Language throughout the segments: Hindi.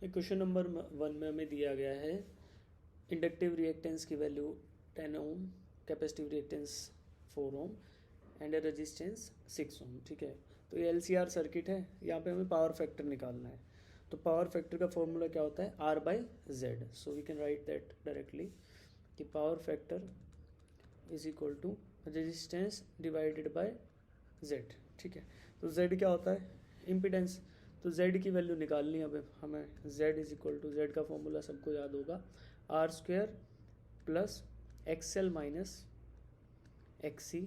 क्वेश्चन नंबर 1 में हमें दिया गया है इंडक्टिव रिएक्टेंस की value 10 ohm, capacitive reactance 4 ohm and resistance 6 ohm. ठीक है, तो ये LCR सर्किट है। यहाँ पे हमें पावर फैक्टर निकालना है। तो पावर फैक्टर का फॉर्मूला क्या होता है? R/Z। So we can write that directly कि power factor is equal to resistance divided by Z। ठीक है, तो Z क्या होता है? इम्पिडेंस। तो Z की वैल्यू निकालनी है हमें। Z is equal to, Z का फॉर्मूला सबको याद होगा, R² plus XL minus XC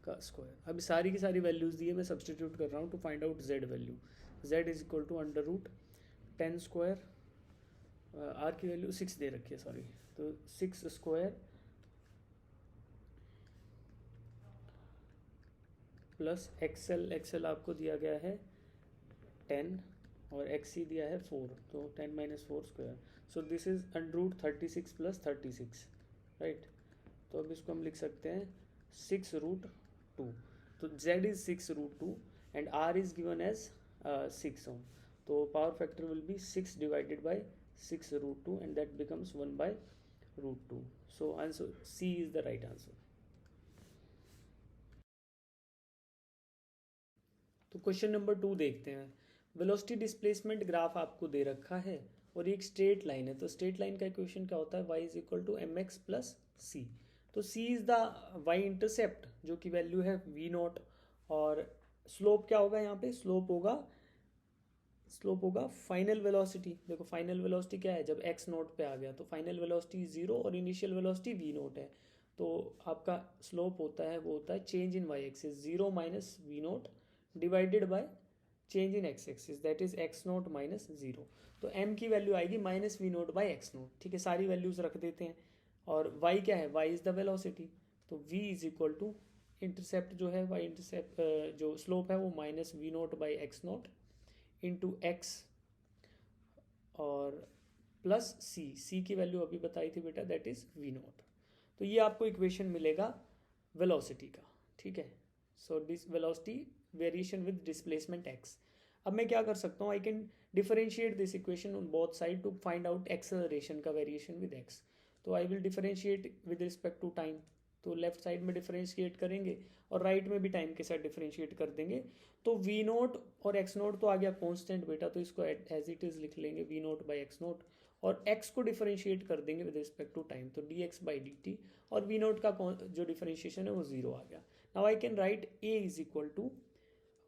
का स्क्वायर। अभी सारी की सारी वैल्यूज़ दी है, मैं सब्सटीट्यूट कर रहा हूँ to find out Z value. Z is equal to √10², R की वैल्यू 6 दे रखी है, सॉरी, तो 6² प्लस XL आपको दिया गया है 10 और XC दिया है 4, तो 10 - 4²। सो दिस इज √36 प्लस 36, राइट। तो अब इसको हम लिख सकते हैं 6√2। तो Z is 6√2 and R is given as 6 ohm. तो power factor will be 6 divided by 6√2 and that becomes 1/√2। So answer C is the right answer. तो क्वेश्चन नंबर 2 देखते हैं। वेलोसिटी डिस्प्लेसमेंट ग्राफ आपको दे रखा है और एक स्ट्रेट लाइन है। तो स्ट्रेट लाइन का इक्वेशन क्या होता है? y is equal to mx plus c। तो c is the y intercept, जो कि वैल्यू है v0। और स्लोप क्या होगा यहाँ पे? स्लोप होगा फाइनल वेलोसिटी। देखो फाइनल वेलोसिटी क्या है? जब x0 पे आ गया तो फाइनल वेलोसिटी 0 और इनिशियल वेलोसिटी v0 है। तो आपका स्लोप होता है, वो होता है change in y axis, 0 minus v0 divided by change in x axis, that is x0 minus 0। तो m की वैल्यू आएगी -v0 बाई x0। ठीक है, सारी वैल्यूज रख देते हैं। और y क्या है? y is the velocity. तो v is equal to intercept जो है, y इंटरसेप्ट जो स्लोप है वो -v0 by x0 into x और प्लस c की वैल्यू अभी बताई थी बेटा, दैट इज v0। तो ये आपको इक्वेशन मिलेगा वेलोसिटी का। ठीक है, so this velocity variation with displacement x। अब मैं क्या कर सकता हूँ? I can differentiate this equation on both side to find out acceleration का वेरिएशन विद x। तो I will differentiate with respect to time. तो लेफ्ट साइड में डिफरेंशिएट करेंगे और राइट में भी टाइम के साथ डिफरेंशिएट कर देंगे। तो v0 और x0 तो आ गया कांस्टेंट बेटा, तो इसको एज इट इज लिख लेंगे v0 बाई x0 और x को डिफरेंशिएट कर देंगे विद रिस्पेक्ट टू टाइम, तो dx बाई dt। और v0 का जो डिफरेंशिएशन है वो 0 आ गया। Now I can write a is equal to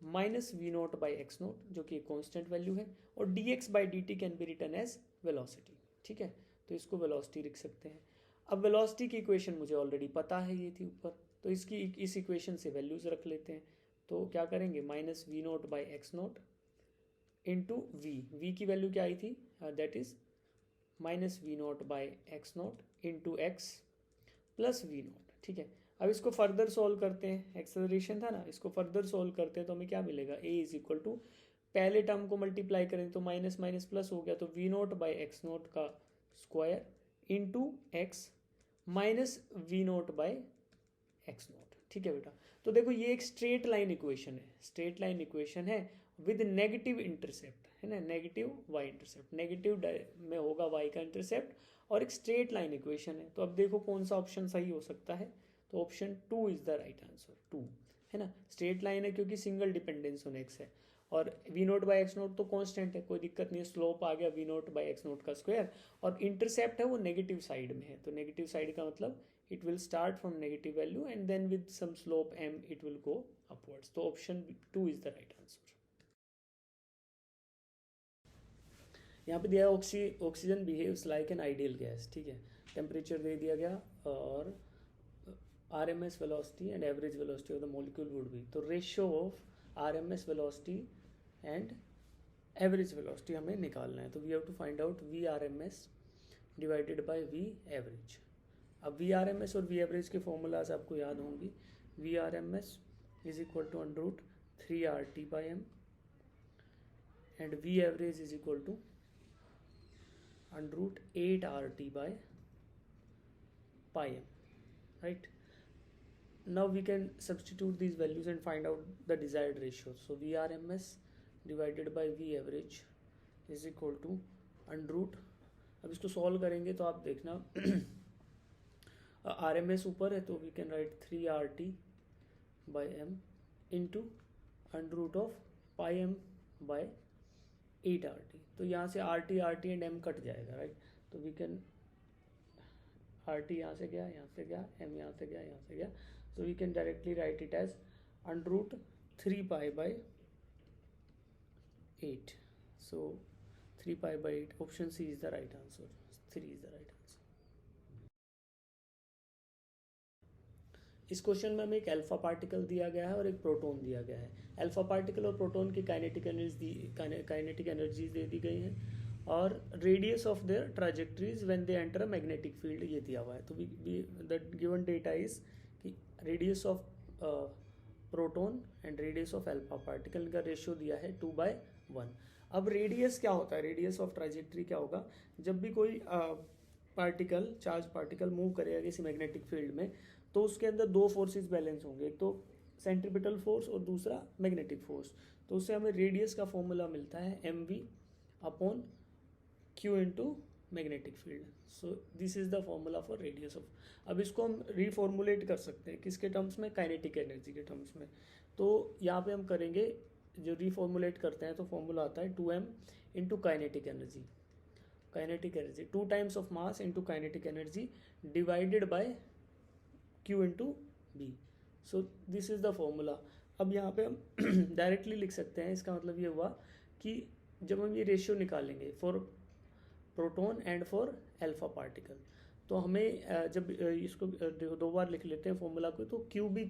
-v0 by x0, जो कि कांस्टेंट वैल्यू है, और dx by dt can be written as velocity. ठीक है, तो इसको वेलोसिटी लिख सकते हैं। अब वेलोसिटी की इक्वेशन मुझे ऑलरेडी पता है, ये थी ऊपर, तो इसकी इस इक्वेशन से वैल्यूज रख लेते हैं। तो क्या करेंगे? -v0 by x0 into v की वैल्यू क्या आई थी? That is -v0 by x0 into x plus v0। ठीक है, अब इसको फर्दर सोल्व करते हैं। एक्सेलरेशन था ना, इसको फर्दर सोल्व करते हैं तो हमें क्या मिलेगा? a इज इक्वल टू, पहले टर्म को मल्टीप्लाई करें तो माइनस माइनस प्लस हो गया, तो v0 बाई x0 का square into x minus v0 by x0। ठीक है बेटा, तो देखो ये एक स्ट्रेट लाइन इक्वेशन है, स्ट्रेट लाइन इक्वेशन है विद नेगेटिव इंटरसेप्ट, है ना, नेगेटिव y इंटरसेप्ट, नेगेटिव में होगा y का इंटरसेप्ट, और एक स्ट्रेट लाइन इक्वेशन है। तो अब देखो कौन सा ऑप्शन सही हो सकता है? तो option 2 is the right answer, 2, है ना। स्ट्रेट लाइन है क्योंकि सिंगल डिपेंडेंस ऑन x है, और v0 बाई x0 तो कांस्टेंट है, कोई दिक्कत नहीं है। स्लोप आ गया v0 बाई x0 का स्क्वायर, और इंटरसेप्ट है वो नेगेटिव साइड में है। तो नेगेटिव साइड का मतलब it will start from negative value and then with some slope m it will go upwards. So option 2 is the right answer. यहाँ पे दिया oxygen behaves like an ideal gas. ठीक है, टेम्परेचर दे दिया गया और RMS velocity and average velocity of the molecule would be. तो ratio of RMS velocity and average velocity हमें निकालना है। तो we have to find out VRMS divided by V average. अब VRMS और V एवरेज के फॉर्मूलाज आपको याद होंगी। VRMS is equal to √3RT/m and V average is equal to √8RT/m, right? Now we can substitute these values and find out the desired ratio. So VRMS divided by V average is equal to under root, अब इसको सॉल्व करेंगे तो आप देखना आर एम एस ऊपर है तो we can write 3RT by M into under root of pi M by 8RT। तो यहाँ से RT एंड M कट जाएगा, राइट। तो वी कैन RT यहाँ से गया, यहाँ से गया, M यहाँ से गया, यहाँ से गया, so we can directly write it as under root 3 pi by 8. So 3 pi by 8, option C is the right answer. 3 is the right answer. इस क्वेश्चन में हमें एक अल्फा पार्टिकल दिया गया है और एक प्रोटॉन दिया गया है। अल्फा पार्टिकल और प्रोटॉन की काइनेटिक एनर्जीज दे दी गई हैं और radius of their trajectories when they enter a magnetic field ये दिया हुआ है। तो द गिवन डेटा इज कि radius of proton and radius of alpha particle का रेशियो दिया है 2/1। अब रेडियस क्या होता है, रेडियस ऑफ ट्राजेक्टरी क्या होगा, जब भी कोई पार्टिकल, चार्ज पार्टिकल मूव करेगा किसी मैग्नेटिक फील्ड में तो उसके अंदर दो फोर्सेस बैलेंस होंगे, एक तो सेंट्रीपिटल फोर्स और दूसरा मैग्नेटिक फोर्स। तो उससे हमें रेडियस का फॉर्मूला मिलता है mv upon q into magnetic field. So this is the formula for radius of. अब इसको हम रिफॉर्मुलेट कर सकते हैं किसके टर्म्स में, काइनेटिक एनर्जी के टर्म्स में। तो यहाँ पे हम करेंगे, जो रिफॉर्मुलेट करते हैं तो फॉर्मूला आता है 2m into kinetic energy. Kinetic energy 2 times of mass into kinetic energy divided by q into B. So this is the formula. अब यहाँ पे हम डायरेक्टली लिख सकते हैं, इसका मतलब ये हुआ कि जब हम ये रेशियो निकालेंगे for proton and for alpha particle, तो हमें जब इसको दो बार लिख लेते हैं फॉर्मूला को, तो क्यू बी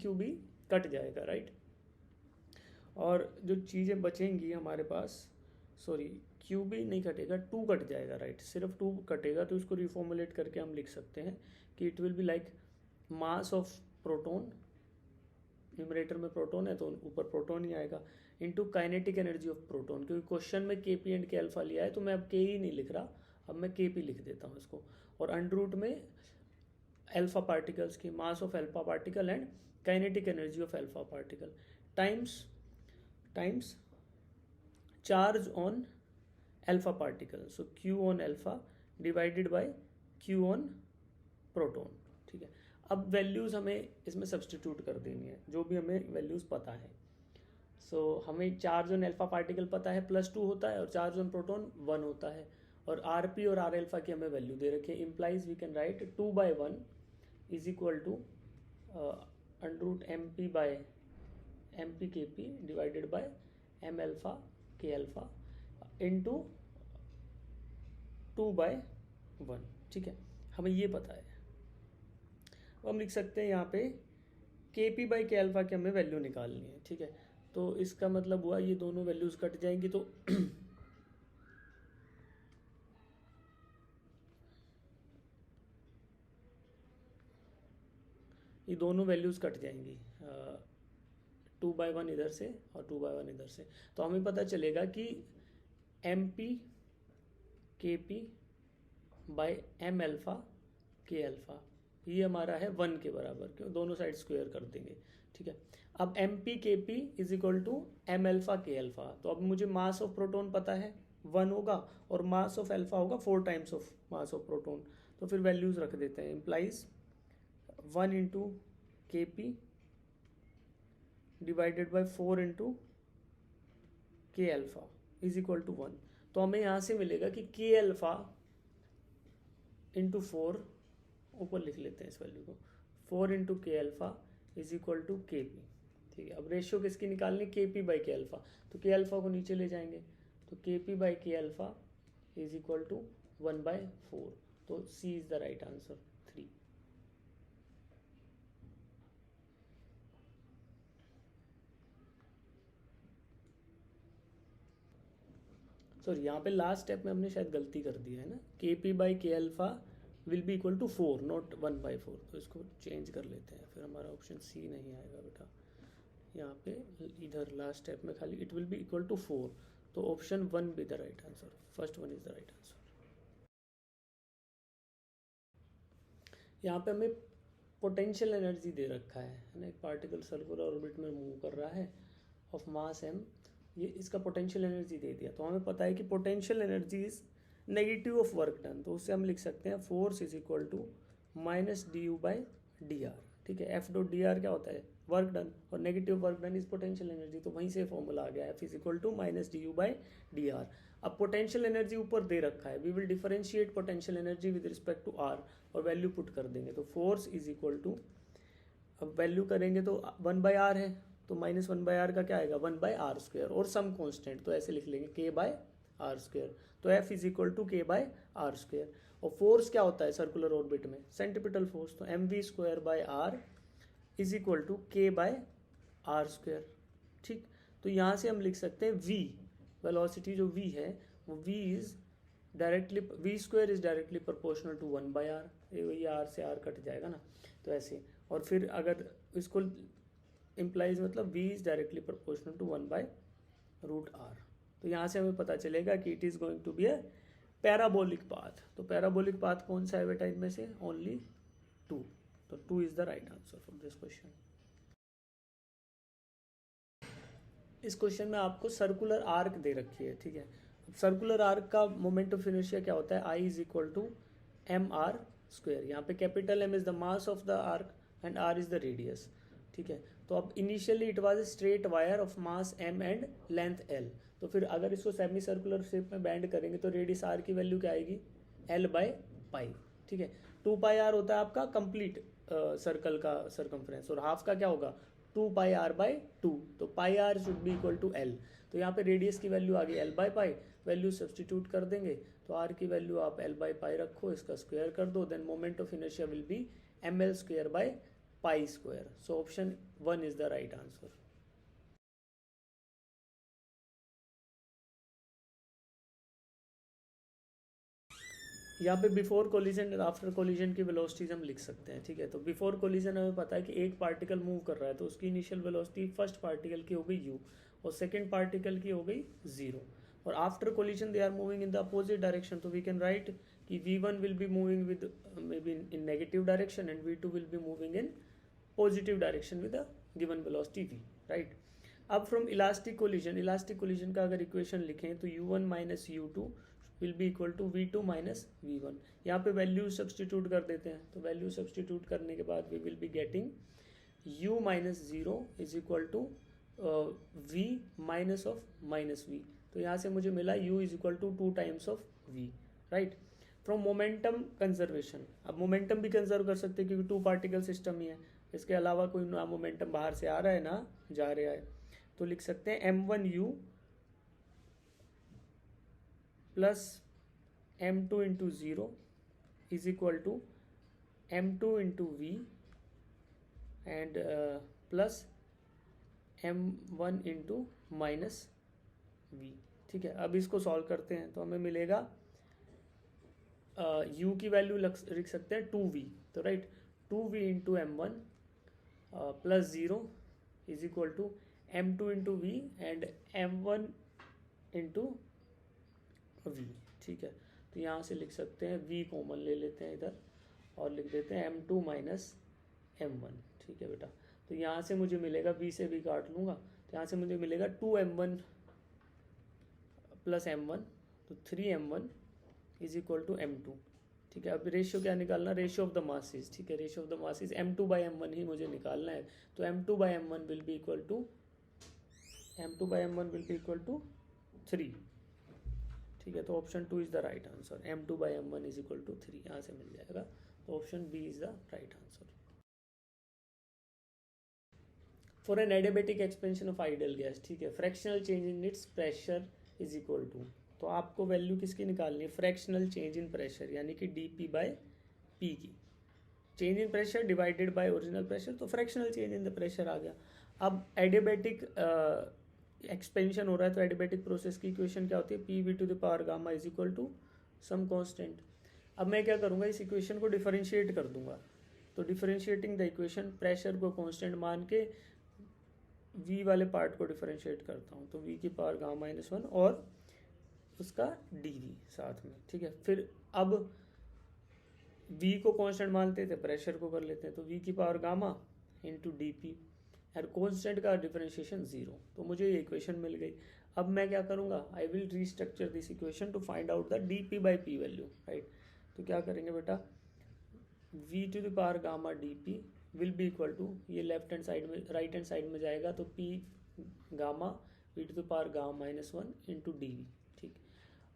कट जाएगा, राइट। और जो चीज़ें बचेंगी हमारे पास, सॉरी क्यू बी नहीं कटेगा, 2 कट जाएगा, राइट, सिर्फ 2 कटेगा। तो इसको रिफॉर्मुलेट करके हम लिख सकते हैं कि it will be like mass of proton, numerator में प्रोटॉन है तो ऊपर प्रोटॉन ही आएगा, into kinetic energy of proton. क्योंकि क्वेश्चन में के पी एंड के अल्फा लिया है तो मैं अब के ही नहीं लिख रहा, अब मैं के पी लिख देता हूँ इसको। और अंडर रूट में अल्फा पार्टिकल्स की mass of alpha particle and kinetic energy of alpha particle times charge on alpha particle, so Q on alpha divided by Q on proton, ठीक है। अब वैल्यूज़ हमें इसमें सब्सटीट्यूट कर देनी है, जो भी हमें वैल्यूज़ पता है। सो हमें चार्ज ऑन अल्फा पार्टिकल पता है +2 होता है और चार्ज ऑन प्रोटॉन 1 होता है, और आर पी और आर अल्फा की हमें वैल्यू दे रखी है। Implies we can write 2/1 is equal to under root MP by MP KP divided by M alpha K alpha into 2/1, ठीक है, हमें ये पता है। अब हम लिख सकते हैं यहाँ पे KP बाई के अल्फा की हमें वैल्यू निकालनी है, ठीक है। तो इसका मतलब हुआ ये दोनों वैल्यूज कट जाएंगी, तो ये दोनों वैल्यूज कट जाएंगी, 2/1 इधर से और 2/1 इधर से। तो हमें पता चलेगा कि MP KP by M alpha K alpha ये हमारा है 1 के बराबर, क्यों, दोनों साइड स्क्वायर कर देंगे, ठीक है। अब MP KP is equal to M alpha K alpha. तो अब मुझे मास ऑफ प्रोटॉन पता है 1 होगा और मास ऑफ अल्फा होगा 4 times of mass of proton. तो फिर वैल्यूज रख देते हैं, implies 1 into KP divided by 4 into K alpha is equal to 1। तो हमें यहाँ से मिलेगा कि K अल्फा इंटू 4, ऊपर लिख लेते हैं इस वैल्यू को, 4 इंटू के अल्फा इज इक्वल टू के पी, ठीक है। अब रेशियो किसकी निकालनी, के पी बाई के अल्फा, तो के अल्फा को नीचे ले जाएंगे, तो K P by K alpha is equal to 1/4। तो C is the right answer, 3। Sorry, यहाँ पे लास्ट स्टेप में हमने शायद गलती कर दी है ना, K P by K alpha will be equal to 4 not 1/4। तो इसको चेंज कर लेते हैं, फिर हमारा ऑप्शन सी नहीं आएगा बेटा। यहाँ पे इधर लास्ट स्टेप में खाली it will be equal to 4, तो option 1 be the right answer, first one is the right answer. यहाँ पे हमें पोटेंशियल एनर्जी दे रखा है ना, एक पार्टिकल सर्कुलर ऑर्बिट में मूव कर रहा है ऑफ मास m ये इसका पोटेंशियल एनर्जी दे दिया, तो हमें पता है कि potential energy is negative of work done, तो उससे हम लिख सकते हैं force is equal to minus D U by D R. ठीक है, एफ डॉट डी आर क्या होता है, वर्क डन, और negative work done is potential energy, तो वहीं से फॉर्मूला आ गया F is equal to minus D U by D R. अब पोटेंशियल एनर्जी ऊपर दे रखा है, we will differentiate potential energy with respect to R और वैल्यू पुट कर देंगे, तो फोर्स इज इक्वल टू, अब वैल्यू करेंगे तो 1/r है, तो -1/r का क्या आएगा 1/r स्क्वायर और सम कांस्टेंट, तो ऐसे लिख लेंगे k/r स्क्वायर, तो f is equal to k/r square. और फोर्स क्या होता है सर्कुलर ऑर्बिट में, सेंट्रीपिटल फोर्स, तो mv²/r is equal to k/r square. ठीक, तो यहाँ से हम लिख सकते हैं v, वेलोसिटी जो v है वो v is directly, v² is directly proportional to 1/r, ये r से r कट जाएगा ना, तो ऐसे। और फिर अगर इसको इम्प्लाइज मतलब v is directly proportional to 1/√r, तो यहाँ से हमें पता चलेगा कि it is going to be a parabolic path. तो पैराबोलिक पाथ कौन सा है बेटा इनमें से, ओनली 2, तो 2 is the right answer for this question. इस क्वेश्चन में आपको सर्कुलर आर्क दे रखी है, ठीक है। सर्कुलर आर्क का मोमेंट ऑफ इनर्शिया क्या होता है, I is equal to mr square. यहाँ पे capital M is the mass of the arc and r is the radius, ठीक है। तो अब initially it was a straight wire of mass m and length l, तो फिर अगर इसको सेमी सर्कुलर शेप में बैंड करेंगे तो रेडियस r की वैल्यू क्या आएगी l/पाई, ठीक है। 2πr होता है आपका कंप्लीट सर्कल का सरकमफ्रेंस, और हाफ का क्या होगा 2πr/2, तो πr should be equal to l। तो यहाँ पे रेडियस की वैल्यू आ गई l/पाई, वैल्यू सब्सटीट्यूट कर देंगे, तो r की वैल्यू आप l/पाई रखो, इसका स्क्वायर कर दो, then moment of inertia will be ml²/पाई²। So option 1 is the right answer. यहाँ पे बिफोर कोलिजन और आफ्टर कोलिजन की वेलोसिटीज हम लिख सकते हैं, ठीक है। तो बिफोर कोलिजन हमें पता है कि एक पार्टिकल मूव कर रहा है, तो उसकी इनिशियल वेलोसिटी फर्स्ट पार्टिकल की हो गई u और सेकंड पार्टिकल की हो गई 0, और after collision they are moving in the opposite direction, तो वी कैन राइट कि v1 will be moving with maybe in negative direction and v2 will be moving in positive direction with a given velocity v, right. अब फ्रॉम इलास्टिक कोलिजन का अगर इक्वेशन लिखें तो u1 minus u2 will be equal to v2 minus v1। यहाँ पे वैल्यू सब्सटीट्यूट कर देते हैं, तो वैल्यू सब्सटीट्यूट करने के बाद we will be getting u minus 0 is equal to v minus of minus v, तो यहाँ से मुझे मिला u is equal to 2 times of v, right. From momentum conservation, अब मोमेंटम भी कंजर्व कर सकते हैं क्योंकि 2 पार्टिकल सिस्टम ही है, इसके अलावा कोई ना मोमेंटम बाहर से आ रहा है ना जा रहा है, तो लिख सकते हैं m1u plus m2 into 0 is equal to m2 into v and plus m1 into minus v, ठीक है। अब इसको सॉल्व करते हैं तो हमें मिलेगा u की वैल्यू लिख सकते हैं 2v, तो right 2v into m1 plus 0 is equal to m2 into v and m1 into v, ठीक है। तो यहाँ से लिख सकते हैं v कॉमन ले लेते हैं इधर और लिख देते हैं m2 माइनस m1, ठीक है बेटा। तो यहाँ से मुझे मिलेगा v से v काट लूँगा, तो यहाँ से मुझे मिलेगा 2m1 प्लस m1, तो 3m1 is equal to m2, ठीक है। अब रेशियो क्या निकालना, रेशियो ऑफ द मासेस, ठीक है। Ratio of the masses m2/m1 ही मुझे निकालना है, तो m2/m1 will be equal to 3, ठीक है। तो option 2 is the right answer, m2/m1 is equal to 3 यहाँ से मिल जाएगा, तो option B is the right answer. For an adiabatic expansion of ideal gas, ठीक है, fractional change in its pressure is equal to, तो आपको वैल्यू किसकी निकालनी है, फ्रैक्शनल चेंज इन प्रेशर यानी कि dp/p की, change in pressure divided by original pressure, तो fractional change in the pressure आ गया। अब एडियाबेटिक एक्सपेंशन हो रहा है, तो एडियाबेटिक प्रोसेस की इक्वेशन क्या होती है, pv to the power gamma is equal to some constant. अब मैं क्या करूँगा, इस इक्वेशन को डिफरेंशिएट कर दूंगा, तो डिफरेंशिएटिंग द इक्वेशन प्रेशर को कांस्टेंट मान के v वाले पार्ट को डिफरेंशिएट करता हूँ, तो v की पावर गामा -1 और उसका dv साथ में, ठीक है। फिर अब v को कांस्टेंट मानते थे, प्रेशर को कर लेते हैं, तो v की power gamma into D P और कांस्टेंट का डिफरेंशिएशन 0, तो मुझे ये इक्वेशन मिल गई। अब मैं क्या करूँगा, I will restructure this equation to find out the D P by P value, right. तो क्या करेंगे बेटा, v to the power gamma D P will be equal to, ये लेफ्ट हैंड साइड में राइट हैंड साइड में जाएगा तो p gamma v to the power gamma minus one into D V, ठीक।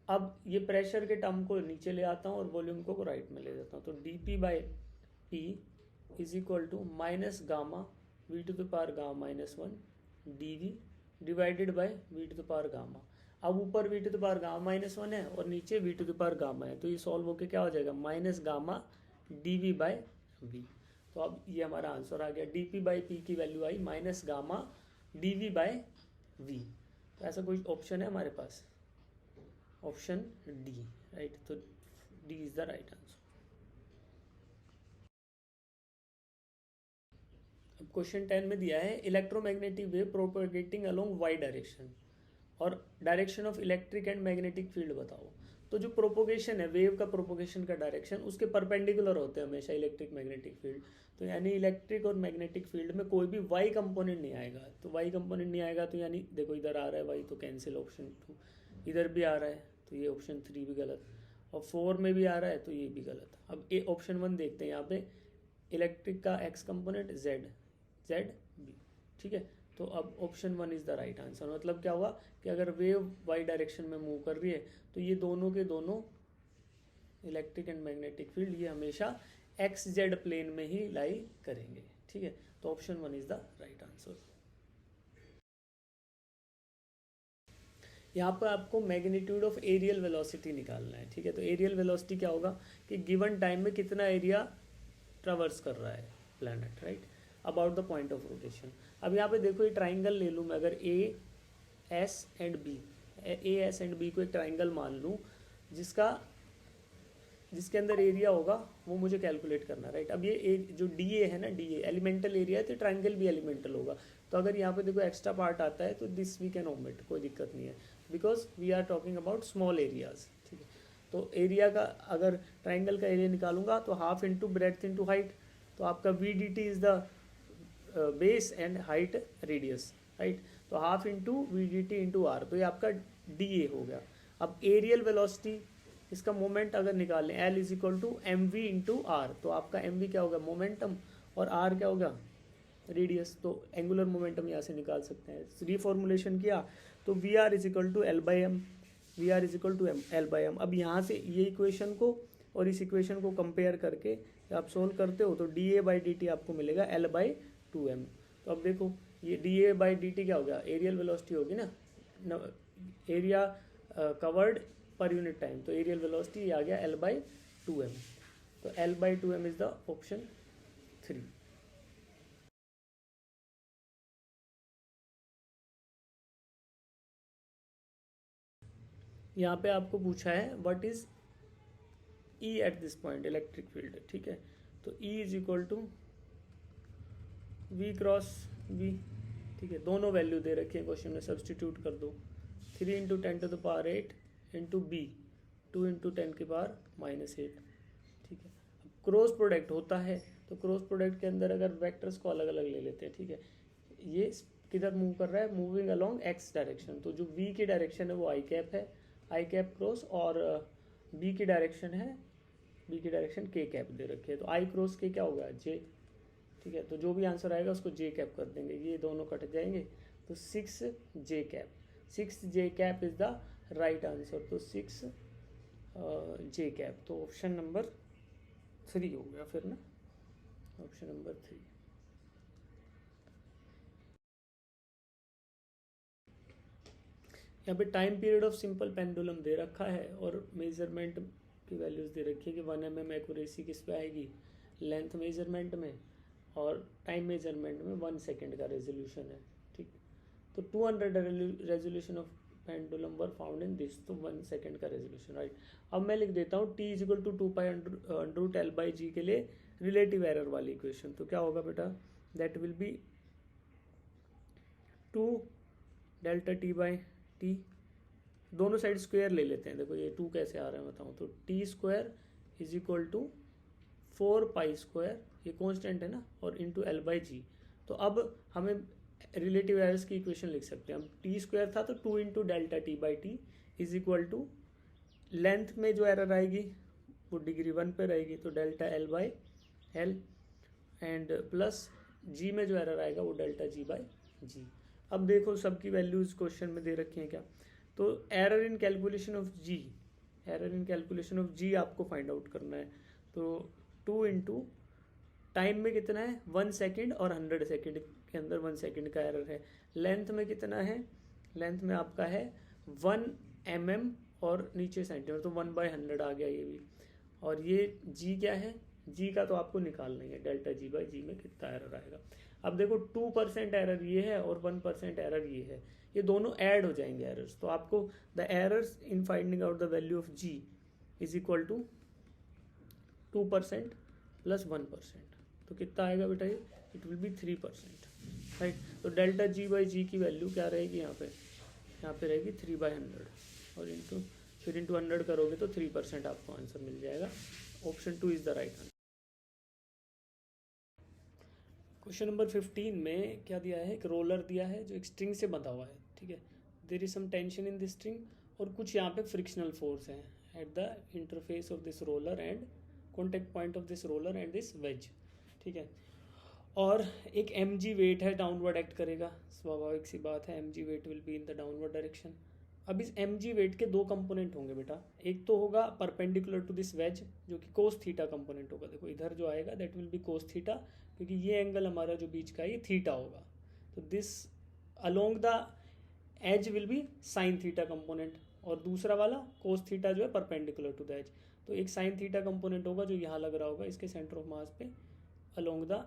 अब ये प्रेशर के टर्म को नीचे ले आता हूँ और वॉल्यूम को राइट में ले जाता हूँ, तो D P by P is equal to minus gamma V to the power gamma minus one D V divided by V to the power gamma. अब ऊपर V to the power gamma minus one है और नीचे V to the power gamma है, तो ये सॉल्व होकर क्या हो जाएगा, minus gamma D V by V. तो अब ये हमारा आंसर आ गया, डी पी बाई पी की वैल्यू आई minus gamma D V by V. तो ऐसा कोई ऑप्शन है हमारे पास, ऑप्शन डी, राइट। तो D is the right answer. अब क्वेश्चन 10 में दिया है electromagnetic wave propagating along Y direction और direction of electric and magnetic field बताओ। तो जो प्रोपोगेशन है, वेव का प्रोपोगेशन का डायरेक्शन उसके परपेंडिकुलर होते हैं हमेशा इलेक्ट्रिक मैग्नेटिक फील्ड। तो यानी इलेक्ट्रिक और मैग्नेटिक फील्ड में कोई भी वाई कंपोनेंट नहीं आएगा। तो वाई कंपोनेंट नहीं आएगा तो यानी देखो इधर आ रहा है वाई, तो कैंसिल ऑप्शन 2, इधर भी आ रहा है तो ये ऑप्शन 3 भी गलत, और 4 में भी आ रहा है तो ये भी गलत। अब ये ऑप्शन 1 देखते हैं, यहाँ पे इलेक्ट्रिक का एक्स कंपोनेंट जेड बी, ठीक है। तो अब option 1 is the right answer. मतलब क्या हुआ कि अगर वेव वाई डायरेक्शन में मूव कर रही है तो ये दोनों के दोनों इलेक्ट्रिक एंड मैग्नेटिक फील्ड ये हमेशा एक्स जेड प्लेन में ही लाई करेंगे, ठीक है। तो option 1 is the right answer. यहाँ पर आपको मैग्नीट्यूड ऑफ एरियल वेलोसिटी निकालना है, ठीक है। तो एरियल वेलोसिटी क्या होगा कि गिवन टाइम में कितना एरिया ट्रावर्स कर रहा है planet, right, about the point of rotation. अब यहाँ पे देखो ये ट्राइंगल ले लूँ मैं, अगर ए एस एंड बी को एक ट्राइंगल मान लूँ जिसके अंदर एरिया होगा वो मुझे कैलकुलेट करना, राइट। अब ये जो डी ए है ना, डी ए एलिमेंटल एरिया है तो ट्राइंगल भी एलिमेंटल होगा। तो अगर यहाँ पे देखो एक्स्ट्रा पार्ट आता है तो दिस वी कैन ओमिट, कोई दिक्कत नहीं है, because we are talking about small areas, ठीक है। तो एरिया का अगर ट्राइंगल का एरिया निकालूंगा तो half into breadth into height, तो आपका V D T is the base and height radius, right. तो half into V D T into R, तो ये आपका डी ए हो गया। अब एरियल वेलोसिटी इसका मोमेंट अगर निकालें L is equal to M V into R, तो आपका एम वी क्या होगा, मोमेंटम, और आर क्या होगा, रेडियस। तो एंगुलर मोमेंटम यहाँ से निकाल सकते हैं। रिफॉर्मुलेशन किया तो V R is equal to L by M, V R is equal to L by M. अब यहाँ से ये इक्वेशन को और इस इक्वेशन को कंपेयर करके आप सोल्व करते हो तो D A by D T आपको मिलेगा एल बाई टू एम। तो अब देखो ये D A by D T क्या हो गया, एरियल वेलोसिटी होगी ना, area covered per unit time, तो एरियल वेलोसिटी आ गया एल बाई टू एम। तो L by two M is the option 3। यहाँ पे आपको पूछा है what is E at this point, electric field, ठीक है। तो E is equal to V cross V, ठीक है। दोनों वैल्यू दे रखी है क्वेश्चन में, सब्सटीट्यूट कर दो, 3 into 10 to the power 8 into B 2 into 10 की पावर -8, ठीक है। अब क्रॉस प्रोडक्ट होता है तो क्रॉस प्रोडक्ट के अंदर अगर वेक्टर्स को अलग अलग ले लेते हैं, ठीक है। ये किधर मूव कर रहा है, मूविंग अलोंग एक्स डायरेक्शन, तो जो वी की डायरेक्शन है वो आई कैप है, आई कैप क्रॉस, और बी की डायरेक्शन है, बी की डायरेक्शन के कैप दे रखी है। तो आई क्रॉस के क्या होगा, जे, ठीक है। तो जो भी आंसर आएगा उसको जे कैप कर देंगे, ये दोनों कट जाएंगे तो 6 J cap, 6 J cap is the right answer. तो 6 जे कैप, तो ऑप्शन नंबर 3 हो गया फिर ना, ऑप्शन नंबर 3। यहाँ पे time period of simple pendulum दे रखा है और मेजरमेंट की वैल्यूज दे रखी है कि 1 mm एक्यूरेसी किस पे आएगी, लेंथ मेजरमेंट में, और टाइम मेजरमेंट में 1 सेकेंड का रेजोल्यूशन है, ठीक। तो 200 resolution of pendulum were found in this, तो 1 सेकेंड का रेजोल्यूशन, राइट। अब मैं लिख देता हूँ T is equal to 2 pi under L by G के लिए रिलेटिव एरर वाली इक्वेशन। तो क्या होगा बेटा, that will B 2 delta T by T, दोनों साइड स्क्वायर ले लेते हैं। देखो ये 2 कैसे आ रहा है बताऊँ, तो T square is equal to 4 pi square, ये कांस्टेंट है ना, और इंटू एल बाई जी। तो अब हमें रिलेटिव एरर्स की इक्वेशन लिख सकते हैं हम। टी स्क्वायर था तो 2 into delta T by T is equal to length में जो एरर आएगी वो डिग्री 1 पे रहेगी तो delta L by L, and plus G में जो एरर आएगा वो डेल्टा जी बाई जी। अब देखो सबकी वैल्यूज क्वेश्चन में दे रखी हैं क्या, तो error in calculation of G, error in calculation of G आपको फाइंड आउट करना है। तो 2 इंटू टाइम में कितना है 1 सेकेंड और 100 सेकेंड के अंदर 1 सेकेंड का एरर है। लेंथ में कितना है, लेंथ में आपका है 1 mm और नीचे सेंटीमीटर, तो 1/100 आ गया ये भी। और ये जी क्या है, जी का तो आपको निकालना ही है, डेल्टा जी बाई जी में कितना एरर आएगा। अब देखो 2% एरर ये है और 1% एरर ये है, ये दोनों ऐड हो जाएंगे एरर्स, तो आपको the errors in finding out the value of G is equal to 2% plus 1%, तो कितना आएगा बेटा ये, इट विल बी 3%, राइट। तो डेल्टा जी बाई जी की वैल्यू क्या रहेगी यहाँ पे रहेगी 3/100 और फिर इंटू 100 करोगे तो 3% आपको आंसर मिल जाएगा। Option 2 is the right answer. Question number 15 में क्या दिया है, एक रोलर दिया है जो एक स्ट्रिंग से बंधा हुआ है, ठीक है। There is some tension in this string और कुछ यहाँ पे फ्रिक्शनल फोर्स है at the interface of this roller and contact point of this roller and this wedge, ठीक है। और एक mg वेट है डाउनवर्ड एक्ट करेगा, स्वाभाविक सी बात है, mg weight will be in the downward direction. अब इस mg वेट के दो कंपोनेंट होंगे बेटा, एक तो होगा परपेंडिकुलर टू दिस वेज जो कि कोस थीटा कंपोनेंट होगा, देखो इधर जो आएगा that will B cos theta, क्योंकि ये एंगल हमारा जो बीच का है ये थीटा होगा, तो this along the edge will be sine theta component, और दूसरा वाला कोस थीटा जो है परपेंडिकुलर टू द एज, तो एक साइन थीटा कंपोनेंट होगा जो यहाँ लग रहा होगा इसके सेंटर ऑफ मास पे अलोंग द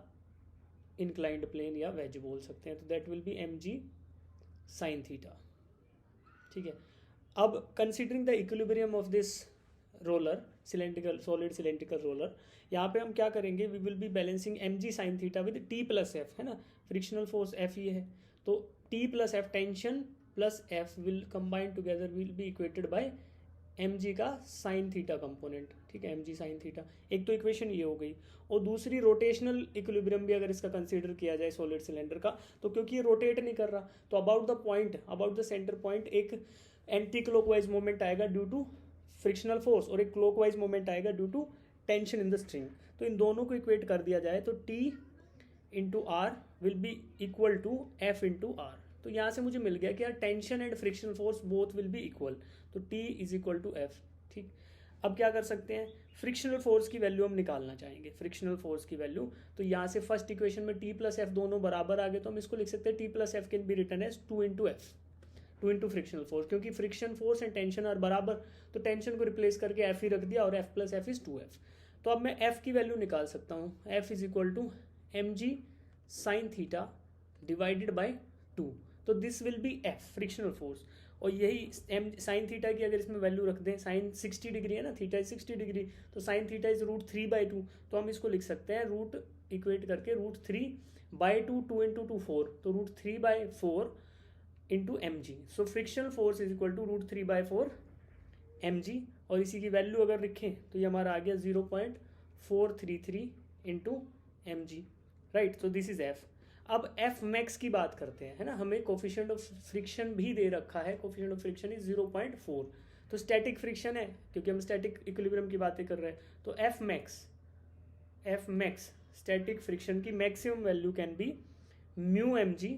इंक्लाइंड प्लेन या वेज बोल सकते हैं, तो that will be mg sine theta, ठीक है। अब considering the equilibrium of this roller cylindrical solid cylindrical roller, यहाँ पे हम क्या करेंगे, we will be balancing mg sine theta with t plus F, है ना, फ्रिक्शनल फोर्स f ये है, तो t plus F tension plus f will combine together will be equated bye mg का साइन थीटा कंपोनेंट, ठीक है, mg साइन थीटा। एक तो इक्वेशन ये हो गई, और दूसरी रोटेशनल इक्विलिब्रियम भी अगर इसका कंसीडर किया जाए सॉलिड सिलेंडर का, तो क्योंकि ये रोटेट नहीं कर रहा तो about the point, about the centre point एक एंटी क्लॉकवाइज मोमेंट आएगा ड्यू टू फ्रिक्शनल फोर्स और एक क्लॉकवाइज मोमेंट आएगा due to tension in the string. तो इन दोनों को इक्वेट कर दिया जाए तो t into R will be equal to F into R. तो यहाँ से मुझे मिल गया कि यार tension and frictional force both will be equal, तो t is equal to F, ठीक। अब क्या कर सकते हैं, फ्रिक्शनल फोर्स की वैल्यू हम निकालना चाहेंगे, फ्रिक्शनल फोर्स की वैल्यू, तो यहाँ से फर्स्ट इक्वेशन में t प्लस एफ दोनों बराबर आ गए, तो हम इसको लिख सकते हैं t plus F can be written as 2 into F, 2 into frictional force, क्योंकि friction force and tension are बराबर, तो टेंशन को रिप्लेस करके एफ ही रख दिया और F plus F is 2f। तो अब मैं एफ की वैल्यू निकाल सकता हूँ, F is equal to mg sine theta divided by 2, तो this will be F frictional force, और यही साइन थीटा की अगर इसमें वैल्यू रख दें, साइन 60 डिग्री है ना, थीटा इज 60 डिग्री, तो साइन थीटा इज √3/2, तो हम इसको लिख सकते हैं रूट इक्वेट करके √3/2, 2 इंटू 2 4, तो √3/4 into mg, so frictional force is equal to √3/4 mg, और इसी की वैल्यू अगर लिखें तो ये हमारा आ गया 0.433 इंटू mg, राइट, तो दिस इज एफ। अब एफ मैक्स की बात करते हैं, है ना, हमें कोफिशिएंट ऑफ फ्रिक्शन भी दे रखा है, कोफिशिएंट ऑफ फ्रिक्शन इज 0.4, तो स्टैटिक फ्रिक्शन है क्योंकि हम स्टैटिक इक्विलिब्रियम की बातें कर रहे हैं, तो एफ मैक्स स्टैटिक फ्रिक्शन की maximum value can be mu mg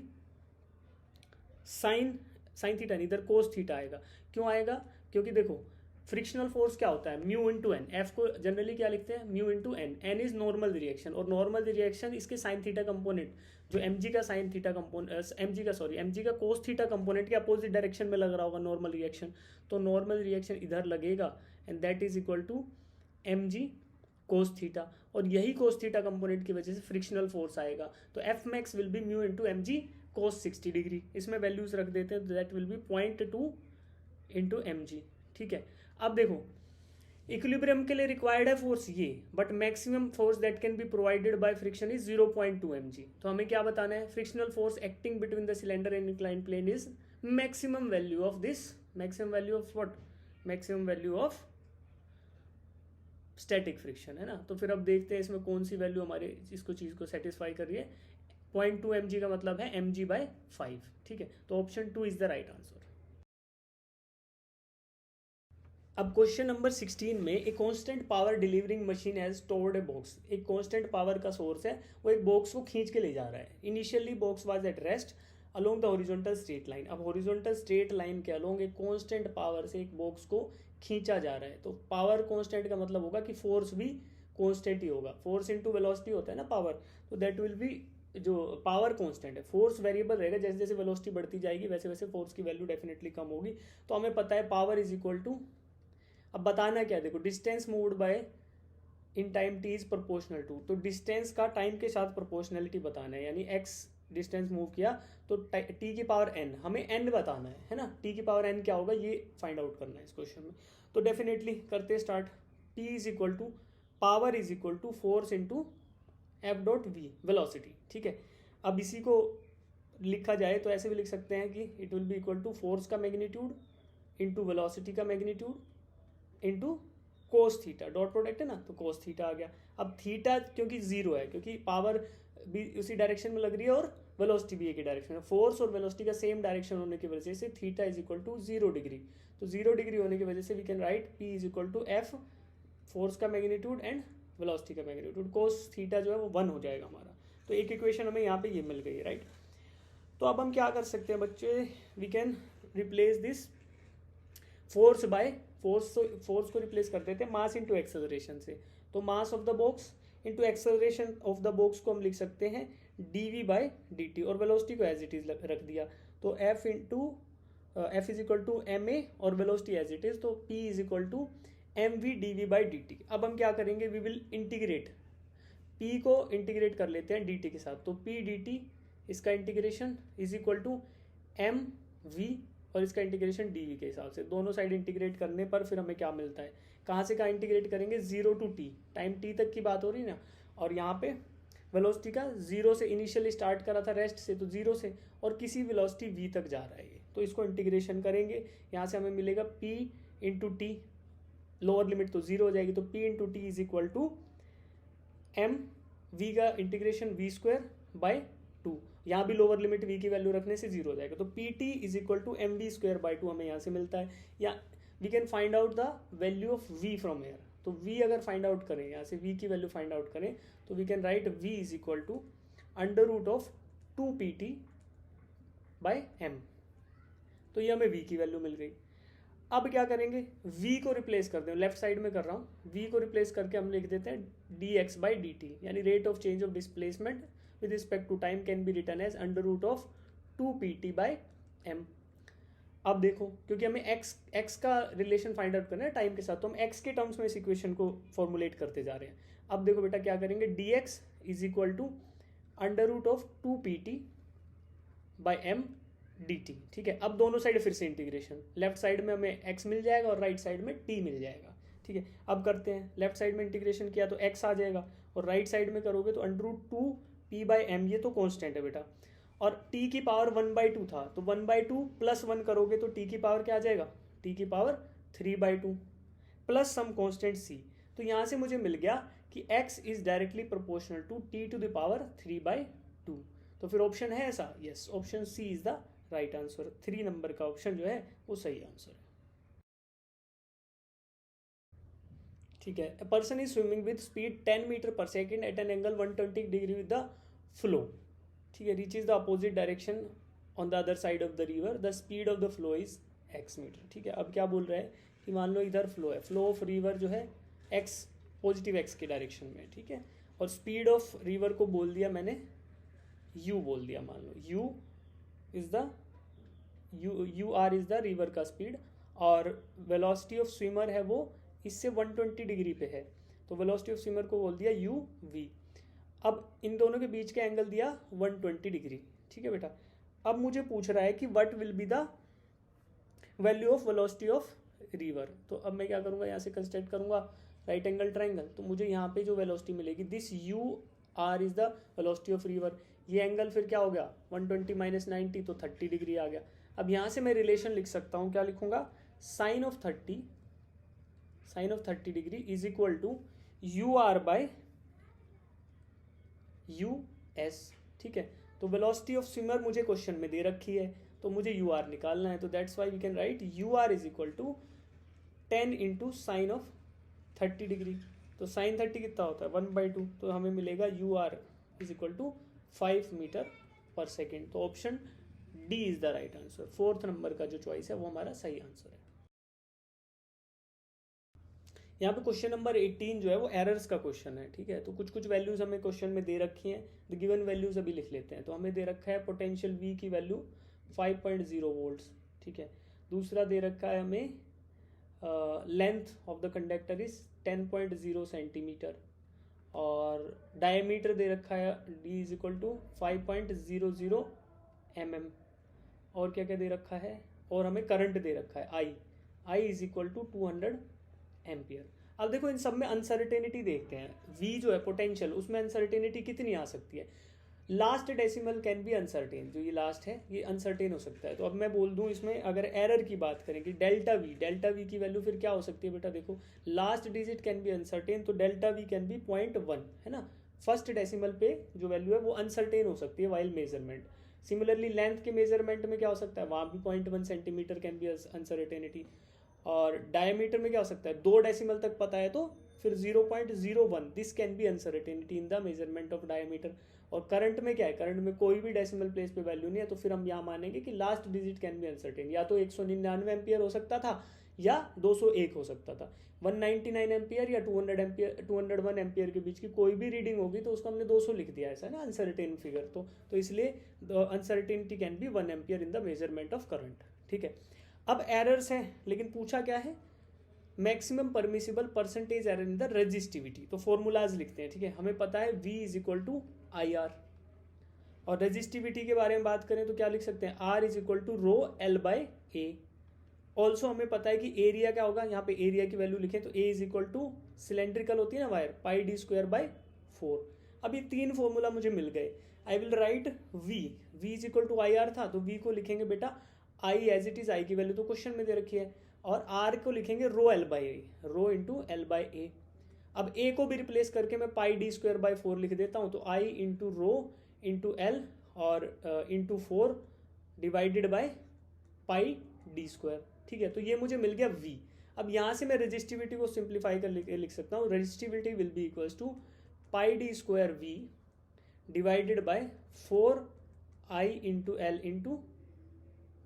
sine theta, नहीं इधर कोस थीटा आएगा, क्यों आएगा, क्योंकि देखो फ्रिक्शनल फोर्स क्या होता है, म्यू इंटू एन, एफ को जनरली क्या लिखते हैं, mu into N, N is normal reaction, और नॉर्मल रिएक्शन इसके साइन थीटा कंपोनेंट जो mg का साइन थीटा कंपोनेंट mg का कोस थीटा कंपोनेंट के अपोजिट डायरेक्शन में लग रहा होगा नॉर्मल रिएक्शन, तो नॉर्मल रिएक्शन इधर लगेगा and that is equal to mg cos theta, और यही कोस थीटा कंपोनेंट की वजह से फ्रिक्शनल फोर्स आएगा, तो F max will be mu into mg cos 60 degree, इसमें वैल्यूज रख देते हैं, that will B 0.2 into mg, ठीक है। अब देखो इक्विलिब्रियम के लिए रिक्वायर्ड है फोर्स ये, but maximum force that can be provided by friction is 0.2 mg, तो हमें क्या बताना है, frictional force acting between the cylinder and inclined plane is maximum value of this, maximum value of what, maximum value of static friction, है ना। तो फिर अब देखते हैं इसमें कौन सी वैल्यू हमारे इसको चीज़ को सेटिस्फाई कर रही है, 0.2 mg का मतलब है mg/5, ठीक है। तो option 2 is the right answer. अब क्वेश्चन नंबर 16 में एक constant power delivering machine has stored a box. एक कांस्टेंट पावर का सोर्स है, वो एक बॉक्स को खींच के ले जा रहा है। Initially box was at rest along the horizontal straight line. अब हॉरिजॉन्टल स्ट्रेट लाइन के अलोंग एक कांस्टेंट पावर से एक बॉक्स को खींचा जा रहा है। तो पावर कांस्टेंट का मतलब होगा कि फोर्स भी कांस्टेंट ही होगा। फोर्स इनटू वेलोसिटी होता है ना पावर, तो दैट विल बी जो पावर कांस्टेंट है। फोर्स वेरिएबल रहेगा, जैसे जैसे वेलोसिटी बढ़ती जाएगी वैसे वैसे फोर्स की वैल्यू डेफिनेटली कम होगी। तो हमें पता है पावर इज इक्वल टू, अब बताना क्या, देखो distance moved by in time T is proportional to. तो डिस्टेंस का टाइम के साथ प्रोपोर्शनलिटी बताना है, यानी एक्स डिस्टेंस मूव किया तो टी की पावर एन, हमें एन बताना है ना। टी की पावर एन क्या होगा ये फाइंड आउट करना है इस क्वेश्चन में। तो डेफिनेटली करते start. P is equal to power is equal to force into F dot V, velocity, ठीक है। अब इसी को लिखा जाए तो ऐसे भी लिख सकते हैं कि it will be equal to force का मैग्नीट्यूड इंटू वेलोसिटी का magnitude into cos theta, dot product है ना, तो कोस थीटा आ गया। अब थीटा क्योंकि जीरो है, क्योंकि पावर भी उसी डायरेक्शन में लग रही है और वेलोसिटी भी एक ही डायरेक्शन है। फोर्स और वेलोसिटी का सेम डायरेक्शन होने की वजह से theta is equal to 0 degree. तो 0 डिग्री होने की वजह से we can write P is equal to F force का मैग्नीट्यूड एंड वेलोसिटी का मैग्नीट्यूड। कोस थीटा जो है वो 1 हो जाएगा हमारा। तो एक इक्वेशन हमें यहाँ पे ये मिल गई है, राइट। तो अब हम क्या कर सकते हैं बच्चे, we can replace this force by force को रिप्लेस कर देते हैं मास इंटू एक्सेलरेशन से। तो mass of the box into acceleration of the box को हम लिख सकते हैं dv बाई dt, और वेलोसिटी को एज इट इज रख दिया। तो f into F is equal to M A और वेलोसिटी एज इट इज, तो p is equal to M V D V by D T. अब हम क्या करेंगे, वी विल इंटीग्रेट, p को इंटीग्रेट कर लेते हैं dt के साथ। तो p dt इसका integration is equal to M V और इसका इंटीग्रेशन डी के हिसाब से। दोनों साइड इंटीग्रेट करने पर फिर हमें क्या मिलता है, कहाँ से कहाँ इंटीग्रेट करेंगे, 0 टू टी, टाइम टी तक की बात हो रही है ना। और यहाँ पे वेलोसिटी का 0 से इनिशियली स्टार्ट करा था रेस्ट से, तो 0 से और किसी वेलोसिटी v तक जा रहा है ये। तो इसको इंटीग्रेशन करेंगे, यहाँ से हमें मिलेगा p into T, lower limit तो 0 हो जाएगी, तो p into T is equal to M V का इंटीग्रेशन v स्क्वायर बाय 2। यहाँ भी लोअर लिमिट v की वैल्यू रखने से 0 हो जाएगा। तो P T is equal to M V square by 2 हमें यहाँ से मिलता है। या we can find out the value of v from here. तो v अगर फाइंड आउट करें, यहाँ से v की वैल्यू फाइंड आउट करें, तो we can write v is equal to under root of 2 P T by M. तो ये हमें v की वैल्यू मिल गई। अब क्या करेंगे, v को रिप्लेस कर दें, लेफ्ट साइड में कर रहा हूँ, v को रिप्लेस करके हम लिख देते हैं dx बाई डी टी, यानी rate of change of displacement with respect to time can be written as under root of 2 pt by m। अब देखो, क्योंकि हमें x का रिलेशन फाइंड आउट करना है टाइम के साथ, तो हम x के टर्म्स में इस इक्वेशन को फॉर्मुलेट करते जा रहे हैं। अब देखो बेटा क्या करेंगे, dx is equal to under root of 2 pt by m dt, ठीक है। अब दोनों साइड फिर से इंटीग्रेशन, लेफ्ट साइड में हमें x मिल जाएगा और राइट साइड में t मिल जाएगा, ठीक है। अब करते हैं, लेफ्ट साइड में इंटीग्रेशन किया तो x आ जाएगा, और राइट साइड में करोगे तो under root 2 p by M, ये तो कांस्टेंट है बेटा, और t की पावर 1/2 था, तो 1/2 प्लस 1 करोगे तो t की पावर क्या आ जाएगा, t की power 3/2 plus some constant c। तो यहाँ से मुझे मिल गया कि x is directly proportional to t to the power 3/2। तो फिर ऑप्शन है ऐसा, yes, option C is the right answer. 3 number का ऑप्शन जो है वो सही आंसर है, ठीक है। A person is swimming with speed 10 metre per second at an angle 120 degree with the flow, ठीक है, reach is the opposite direction on the other side of the river, the speed of the flow is x meter, ठीक है। अब क्या बोल रहा है कि मान लो इधर फ्लो है, फ्लो ऑफ रिवर जो है x पॉजिटिव x के डायरेक्शन में, ठीक है, और स्पीड ऑफ रिवर को बोल दिया मैंने u बोल दिया, मान लो u is the U R is the river का स्पीड, और वेलोसिटी ऑफ स्विमर है वो इससे 120 डिग्री पे है, तो वेलोसिटी ऑफ स्विमर को बोल दिया यू वी। अब इन दोनों के बीच का एंगल दिया 120 डिग्री, ठीक है बेटा। अब मुझे पूछ रहा है कि what will be the value of velocity of river. तो अब मैं क्या करूँगा, यहाँ से कंस्ट्रक्ट करूँगा राइट एंगल ट्राइंगल, तो मुझे यहाँ पे जो वेलोसिटी मिलेगी, this U R is the velocity of river, ये एंगल फिर क्या हो गया 120 माइनस 90, तो 30 डिग्री आ गया। अब यहाँ से मैं रिलेशन लिख सकता हूँ, क्या लिखूंगा, sine of 30 degree is equal to U R by U S, ठीक है। तो वेलोसिटी ऑफ स्विमर मुझे क्वेश्चन में दे रखी है, तो मुझे यू आर निकालना है, तो that's why we can write U R is equal to 10 into sine of 30 degree. तो साइन 30 कितना होता है 1/2, तो हमें मिलेगा U R is equal to 5 meter per second. तो option D is the right answer. 4th number का जो चॉइस है वो हमारा सही आंसर है। यहाँ पे क्वेश्चन नंबर 18 जो है वो एरर्स का क्वेश्चन है, ठीक है। तो कुछ कुछ वैल्यूज हमें क्वेश्चन में दे रखी हैं, द गिवन वैल्यूज अभी लिख लेते हैं। तो हमें दे रखा है पोटेंशियल V की वैल्यू 5.0 वोल्ट्स, ठीक है। दूसरा दे रखा है हमें length of the conductor is 10.0 centimeter, और डायमीटर दे रखा है D is equal to 5.00 mm, और क्या क्या दे रखा है, और हमें करंट दे रखा है I is equal to 200 ampere. अब देखो इन सब में अनसर्टेनिटी देखते हैं। V जो है पोटेंशियल, उसमें अनसर्टेनिटी कितनी आ सकती है, last decimal can be uncertain, जो ये लास्ट है ये अनसर्टेन हो सकता है। तो अब मैं बोल दूं इसमें अगर एरर की बात करें कि डेल्टा वी की वैल्यू फिर क्या हो सकती है बेटा, देखो last digit can be uncertain, तो डेल्टा वी कैन बी 0.1 है ना। फर्स्ट डेसिमल पे जो वैल्यू है वो अनसर्टेन हो सकती है वाइल मेजरमेंट। सिमिलरली लेंथ के मेजरमेंट में क्या हो सकता है, वहाँ भी 0.1 सेंटीमीटर कैन बी अनसर्टेनिटी। और डायमीटर में क्या हो सकता है, 2 डेसिमल तक पता है तो फिर 0.01 this can be uncertainty in the measurement of diameter. और करंट में क्या है, करंट में कोई भी डेसिमल प्लेस पे वैल्यू नहीं है, तो फिर हम यहाँ मानेंगे कि last digit can be uncertain, या तो 199 एम्पियर हो सकता था या 201 हो सकता था। 199 एम्पियर या 201 एम्पियर के बीच की कोई भी रीडिंग होगी तो उसको हमने 200 लिख दिया, ऐसा ना अनसर्टेन फिगर। तो इसलिए uncertainty can be 1 ampere in the measurement of current, ठीक है। अब एरर्स हैं, लेकिन पूछा क्या है, maximum permissible percentage error in the resistivity. तो फॉर्मूलाज लिखते हैं, ठीक है। हमें पता है V is equal to IR, और रेजिस्टिविटी के बारे में बात करें तो क्या लिख सकते हैं, R is equal to rho L/A। Also हमें पता है कि एरिया क्या होगा, यहाँ पे एरिया की वैल्यू लिखें तो A is equal to cylindrical होती है ना वायर, πd²/4। अब ये 3 फॉर्मूला मुझे मिल गए। I will write V is equal to IR था, तो V को लिखेंगे बेटा I as it is, I की वैल्यू तो क्वेश्चन में दे रखी है, और R को लिखेंगे रो L/A, रो इंटू L/A। अब A को भी रिप्लेस करके मैं πd²/4 लिख देता हूँ, तो I into rho into L और इंटू 4 डिवाइडेड बाय πd², ठीक है। तो ये मुझे मिल गया V। अब यहाँ से मैं रेजिस्टिविटी को सिंप्लीफाई कर लिख सकता हूँ, resistivity will be equals to πd²V divided by 4I into L into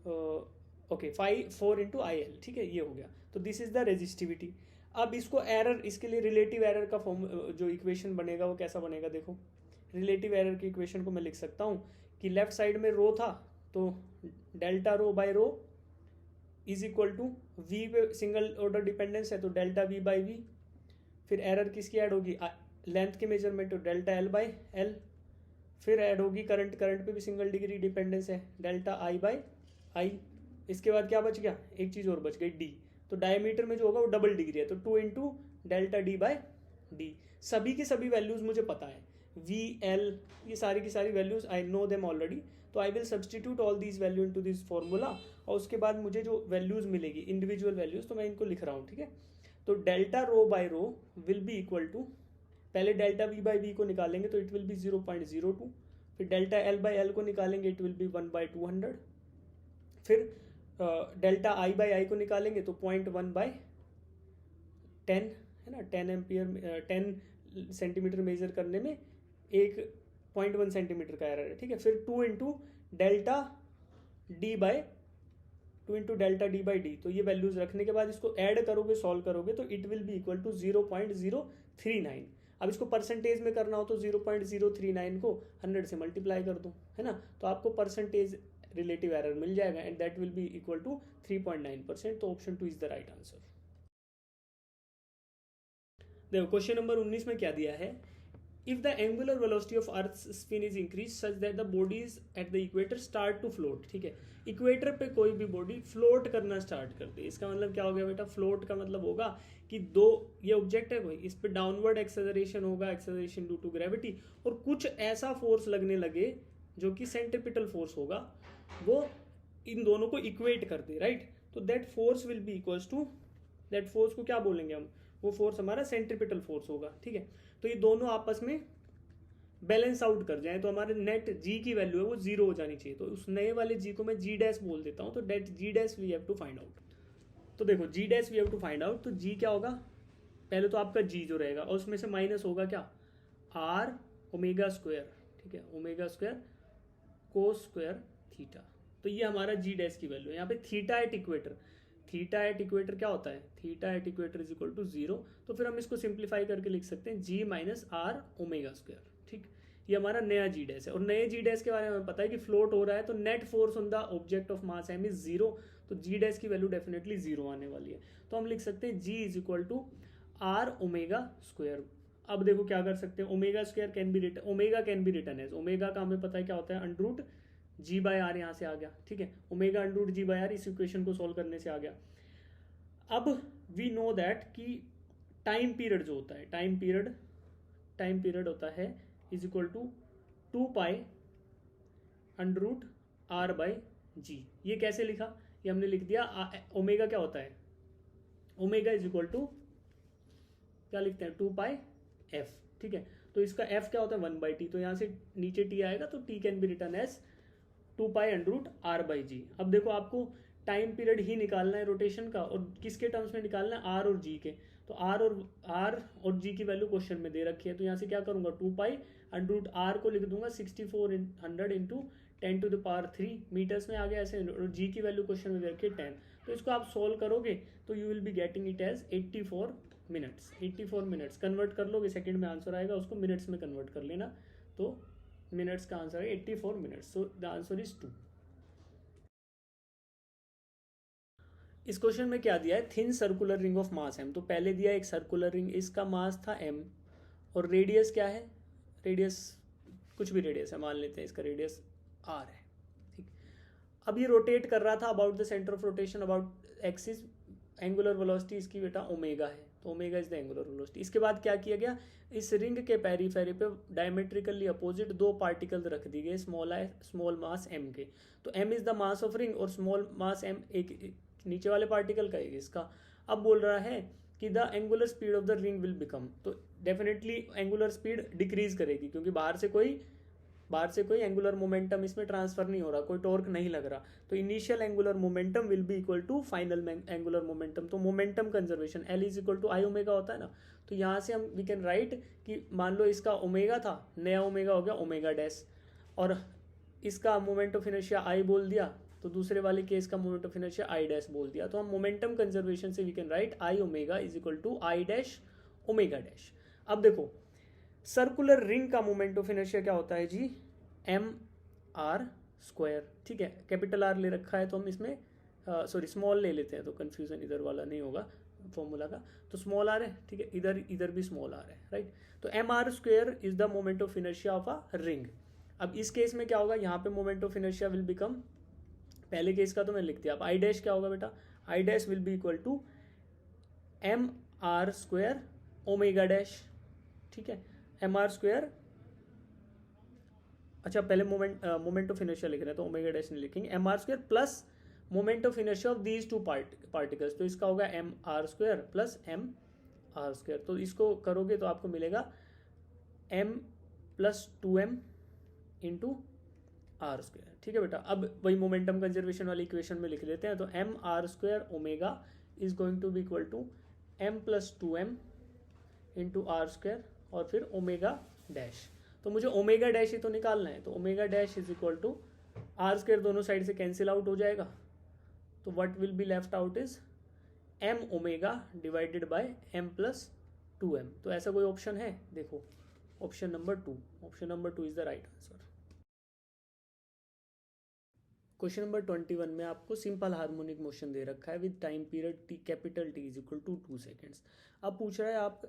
4 into IL, ठीक है, ये हो गया। तो दिस इज द रेजिस्टिविटी। अब इसको एरर, इसके लिए रिलेटिव एरर का फॉर्म जो इक्वेशन बनेगा वो कैसा बनेगा, देखो रिलेटिव एरर की इक्वेशन को मैं लिख सकता हूँ कि लेफ्ट साइड में रो था तो delta rho by rho is equal to V पे सिंगल ऑर्डर डिपेंडेंस है तो डेल्टा V/V, फिर एरर किसकी ऐड होगी, लेंथ के मेजरमेंट तो डेल्टा L/L, फिर ऐड होगी करंट पे भी सिंगल डिग्री डिपेंडेंस है डेल्टा I/I। इसके बाद क्या बच गया, एक चीज़ और बच गई D, तो डायमीटर में जो होगा वो डबल डिग्री है तो 2 इंटू डेल्टा D/D। सभी की सभी वैल्यूज मुझे पता है, V L ये सारी की सारी values I know them already, तो I will substitute all these value into this formula, और उसके बाद मुझे जो वैल्यूज मिलेगी इंडिविजुअल वैल्यूज तो मैं इनको लिख रहा हूँ, ठीक है। तो delta rho by rho will be equal to, पहले डेल्टा V/V को निकालेंगे तो इट विल बी 0.02, फिर डेल्टा L/L को निकालेंगे इट विल बी 1/200, फिर डेल्टा I/I को निकालेंगे तो 0.1/10 है ना, 10 एम्पियर 10 सेंटीमीटर मेजर करने में 1.1 सेंटीमीटर का एरर है, ठीक है। फिर 2 इंटू डेल्टा D/D, तो ये वैल्यूज रखने के बाद इसको ऐड करोगे, सॉल्व करोगे तो it will be equal to 0.039। अब इसको परसेंटेज में करना हो तो 0.039 को 100 से मल्टीप्लाई कर दो, है ना, तो आपको परसेंटेज रिलेटिव एरर मिल जाएगा and that will be equal to 3.9%। तो option 2 is the right answer. देखो क्वेश्चन नंबर 19 में क्या दिया है, if the angular velocity of earth spin is increase such that the bodies at the equator start to float, ठीक है। इक्वेटर पे कोई भी बॉडी फ्लोट करना स्टार्ट कर दे, इसका मतलब क्या हो गया बेटा, फ्लोट का मतलब होगा कि ये ऑब्जेक्ट है कोई, इस पे डाउनवर्ड एक्सेलरेशन होगा, एक्सेलरेशन ड्यू टू ग्रेविटी, और कुछ ऐसा फोर्स लगने लगे जो कि सेंट्रीपिटल फोर्स होगा, वो इन दोनों को इक्वेट कर दे, राइट। तो that force will be equals to, that force को क्या बोलेंगे हम, वो फोर्स हमारा सेंट्रीपिटल फोर्स होगा, ठीक है। तो ये दोनों आपस में बैलेंस आउट कर जाए तो हमारे नेट जी की वैल्यू है वो जीरो हो जानी चाहिए। तो उस नए वाले जी को मैं जी डैश बोल देता हूँ। तो that G dash we have to find out. तो देखो G dash we have to find out, तो जी क्या होगा, पहले तो आपका जी जो रहेगा और उसमें से माइनस होगा क्या, आर ओमेगा स्क्वायर, ठीक है, omega square cos square theta. तो ये हमारा जी डैश की वैल्यू है। यहाँ पे theta at equator, theta at equator क्या होता है, theta at equator is equal to zero. तो फिर हम इसको सिंप्लीफाई करके लिख सकते हैं G minus R omega square, ठीक। ये हमारा नया जी डैश है। और नए जी डैश के बारे में हमें पता है कि फ्लोट हो रहा है, तो net force on the object of mass M is zero. तो जी डैश की वैल्यू डेफिनेटली जीरो आने वाली है। तो हम लिख सकते हैं G is equal to R omega square. अब देखो क्या कर सकते हैं, omega square can be written, omega can be written as, omega का हमें पता है क्या होता है, under root G by R, यहाँ से आ गया, ठीक है, omega under root G by R, इस इक्वेशन को सॉल्व करने से आ गया। अब वी नो दैट कि टाइम पीरियड जो होता है, टाइम पीरियड होता है is equal to 2 pi under root R by G. ये कैसे लिखा, ये हमने लिख दिया, ओमेगा क्या होता है, ओमेगा इज इक्वल टू क्या लिखते हैं, 2 पाई एफ, ठीक है। तो इसका एफ क्या होता है, 1/t। तो यहाँ से नीचे टी आएगा, तो T can be written as 2 pi under root R by G. अब देखो आपको टाइम पीरियड ही निकालना है रोटेशन का, और किसके टर्म्स में निकालना है, आर और जी के। तो आर और जी की वैल्यू क्वेश्चन में दे रखी है। तो यहाँ से क्या करूंगा, 2 पाई अंडर रूट आर को लिख दूंगा 6400 इंटू 10⁻³ मीटर्स में आ गया ऐसे, और जी की वैल्यू क्वेश्चन में दे रखी है 10। तो इसको आप सोल्व करोगे तो you will be getting it as 84 minutes. 84 minutes convert कर लोगे, सेकंड में आंसर आएगा, उसको मिनट्स में कन्वर्ट कर लेना। तो मिनट्स का आंसर है 84 minutes. So the answer is 2। इस क्वेश्चन में क्या दिया है, thin circular ring of mass M. तो पहले दिया एक सर्कुलर रिंग, इसका मास था एम, और रेडियस क्या है, रेडियस कुछ भी रेडियस है, मान लेते हैं इसका रेडियस आर है, ठीक। अब ये रोटेट कर रहा था about the centre of rotation about axis, angular velocity इसकी बेटा ओमेगा है, तो omega is the angular velocity. इसके बाद क्या किया गया, इस रिंग के पेरीफेरी पे डायमेट्रिकली अपोजिट दो पार्टिकल रख दिए गए स्मॉल मास एम के। तो M is the mass of ring और स्मॉल मास एम एक नीचे वाले पार्टिकल का, एक इसका। अब बोल रहा है कि the angular speed of the ring will become, तो डेफिनेटली एंगुलर स्पीड डिक्रीज करेगी, क्योंकि बाहर से कोई एंगुलर मोमेंटम इसमें ट्रांसफर नहीं हो रहा, कोई टॉर्क नहीं लग रहा। तो initial angular momentum will be equal to final angular momentum. तो momentum conservation L is equal to I omega होता है ना। तो यहाँ से हम वी कैन राइट कि मान लो इसका ओमेगा था, नया ओमेगा हो गया ओमेगा डैश, और इसका मोमेंट ऑफ इनर्शिया आई बोल दिया, तो दूसरे वाले केस का moment of inertia I dash बोल दिया। तो हम मोमेंटम कंजर्वेशन से we can write I omega is equal to I dash omega dash. अब देखो सर्कुलर रिंग का मोमेंट ऑफ इनर्शिया क्या होता है जी, एम आर स्क्वायर, ठीक है। कैपिटल आर ले रखा है तो हम इसमें सॉरी स्मॉल ले लेते हैं, तो कंफ्यूजन इधर वाला नहीं होगा फॉर्मूला का। तो स्मॉल आर है, ठीक है, इधर भी स्मॉल आर है, राइट। तो M R square is the moment of inertia of a ring. अब इस केस में क्या होगा, यहाँ पे moment of inertia will become, पहले केस का तो मैं लिख दिया। अब आई डैश क्या होगा बेटा, I dash will be equal to M R square omega dash, ठीक है, एम आर स्क्वायर, अच्छा पहले मोमेंट ऑफ इनर्शिया लिख रहे हैं तो ओमेगा डैश नहीं लिखेंगे, M R square plus moment of inertia of these two particles. तो इसका होगा M R square plus M R square. तो इसको करोगे तो आपको मिलेगा M plus 2m into R square, ठीक है बेटा। अब वही मोमेंटम कंजर्वेशन वाली इक्वेशन में लिख लेते हैं। तो M R square omega is going to be equal to M plus 2m into R square और फिर ओमेगा डैश। तो मुझे ओमेगा डैश ही तो निकालना है, तो omega dash is equal to R square दोनों साइड से कैंसिल आउट हो जाएगा। तो what will be left out is M omega divided by M plus 2m। तो ऐसा कोई ऑप्शन है, देखो option number 2, option number 2 is the right answer. Question number 21 में आपको सिंपल हार्मोनिक मोशन दे रखा है with time period T capital T is equal to 2 seconds. अब पूछ रहा है आप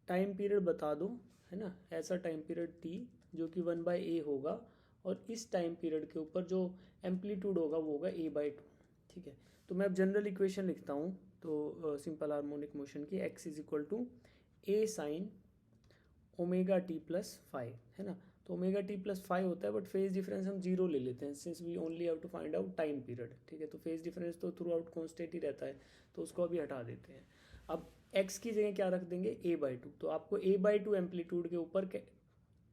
टाइम पीरियड बता दो, है ना, ऐसा टाइम पीरियड टी जो कि 1/a होगा, और इस टाइम पीरियड के ऊपर जो एम्पलीट्यूड होगा वो होगा a/2, ठीक है। तो मैं अब जनरल इक्वेशन लिखता हूँ, तो सिंपल हार्मोनिक मोशन की x is equal to a sine omega T plus 5, है ना। तो ओमेगा टी प्लस 5 होता है, बट फेज डिफरेंस हम 0 ले लेते हैं since we only have to find out time period, ठीक है। तो फेज डिफरेंस तो थ्रू आउट कॉन्स्टेंट ही रहता है, तो उसको अभी हटा देते हैं। अब x की जगह क्या रख देंगे, a/2। तो आपको a/2 एम्पलीट्यूड के ऊपर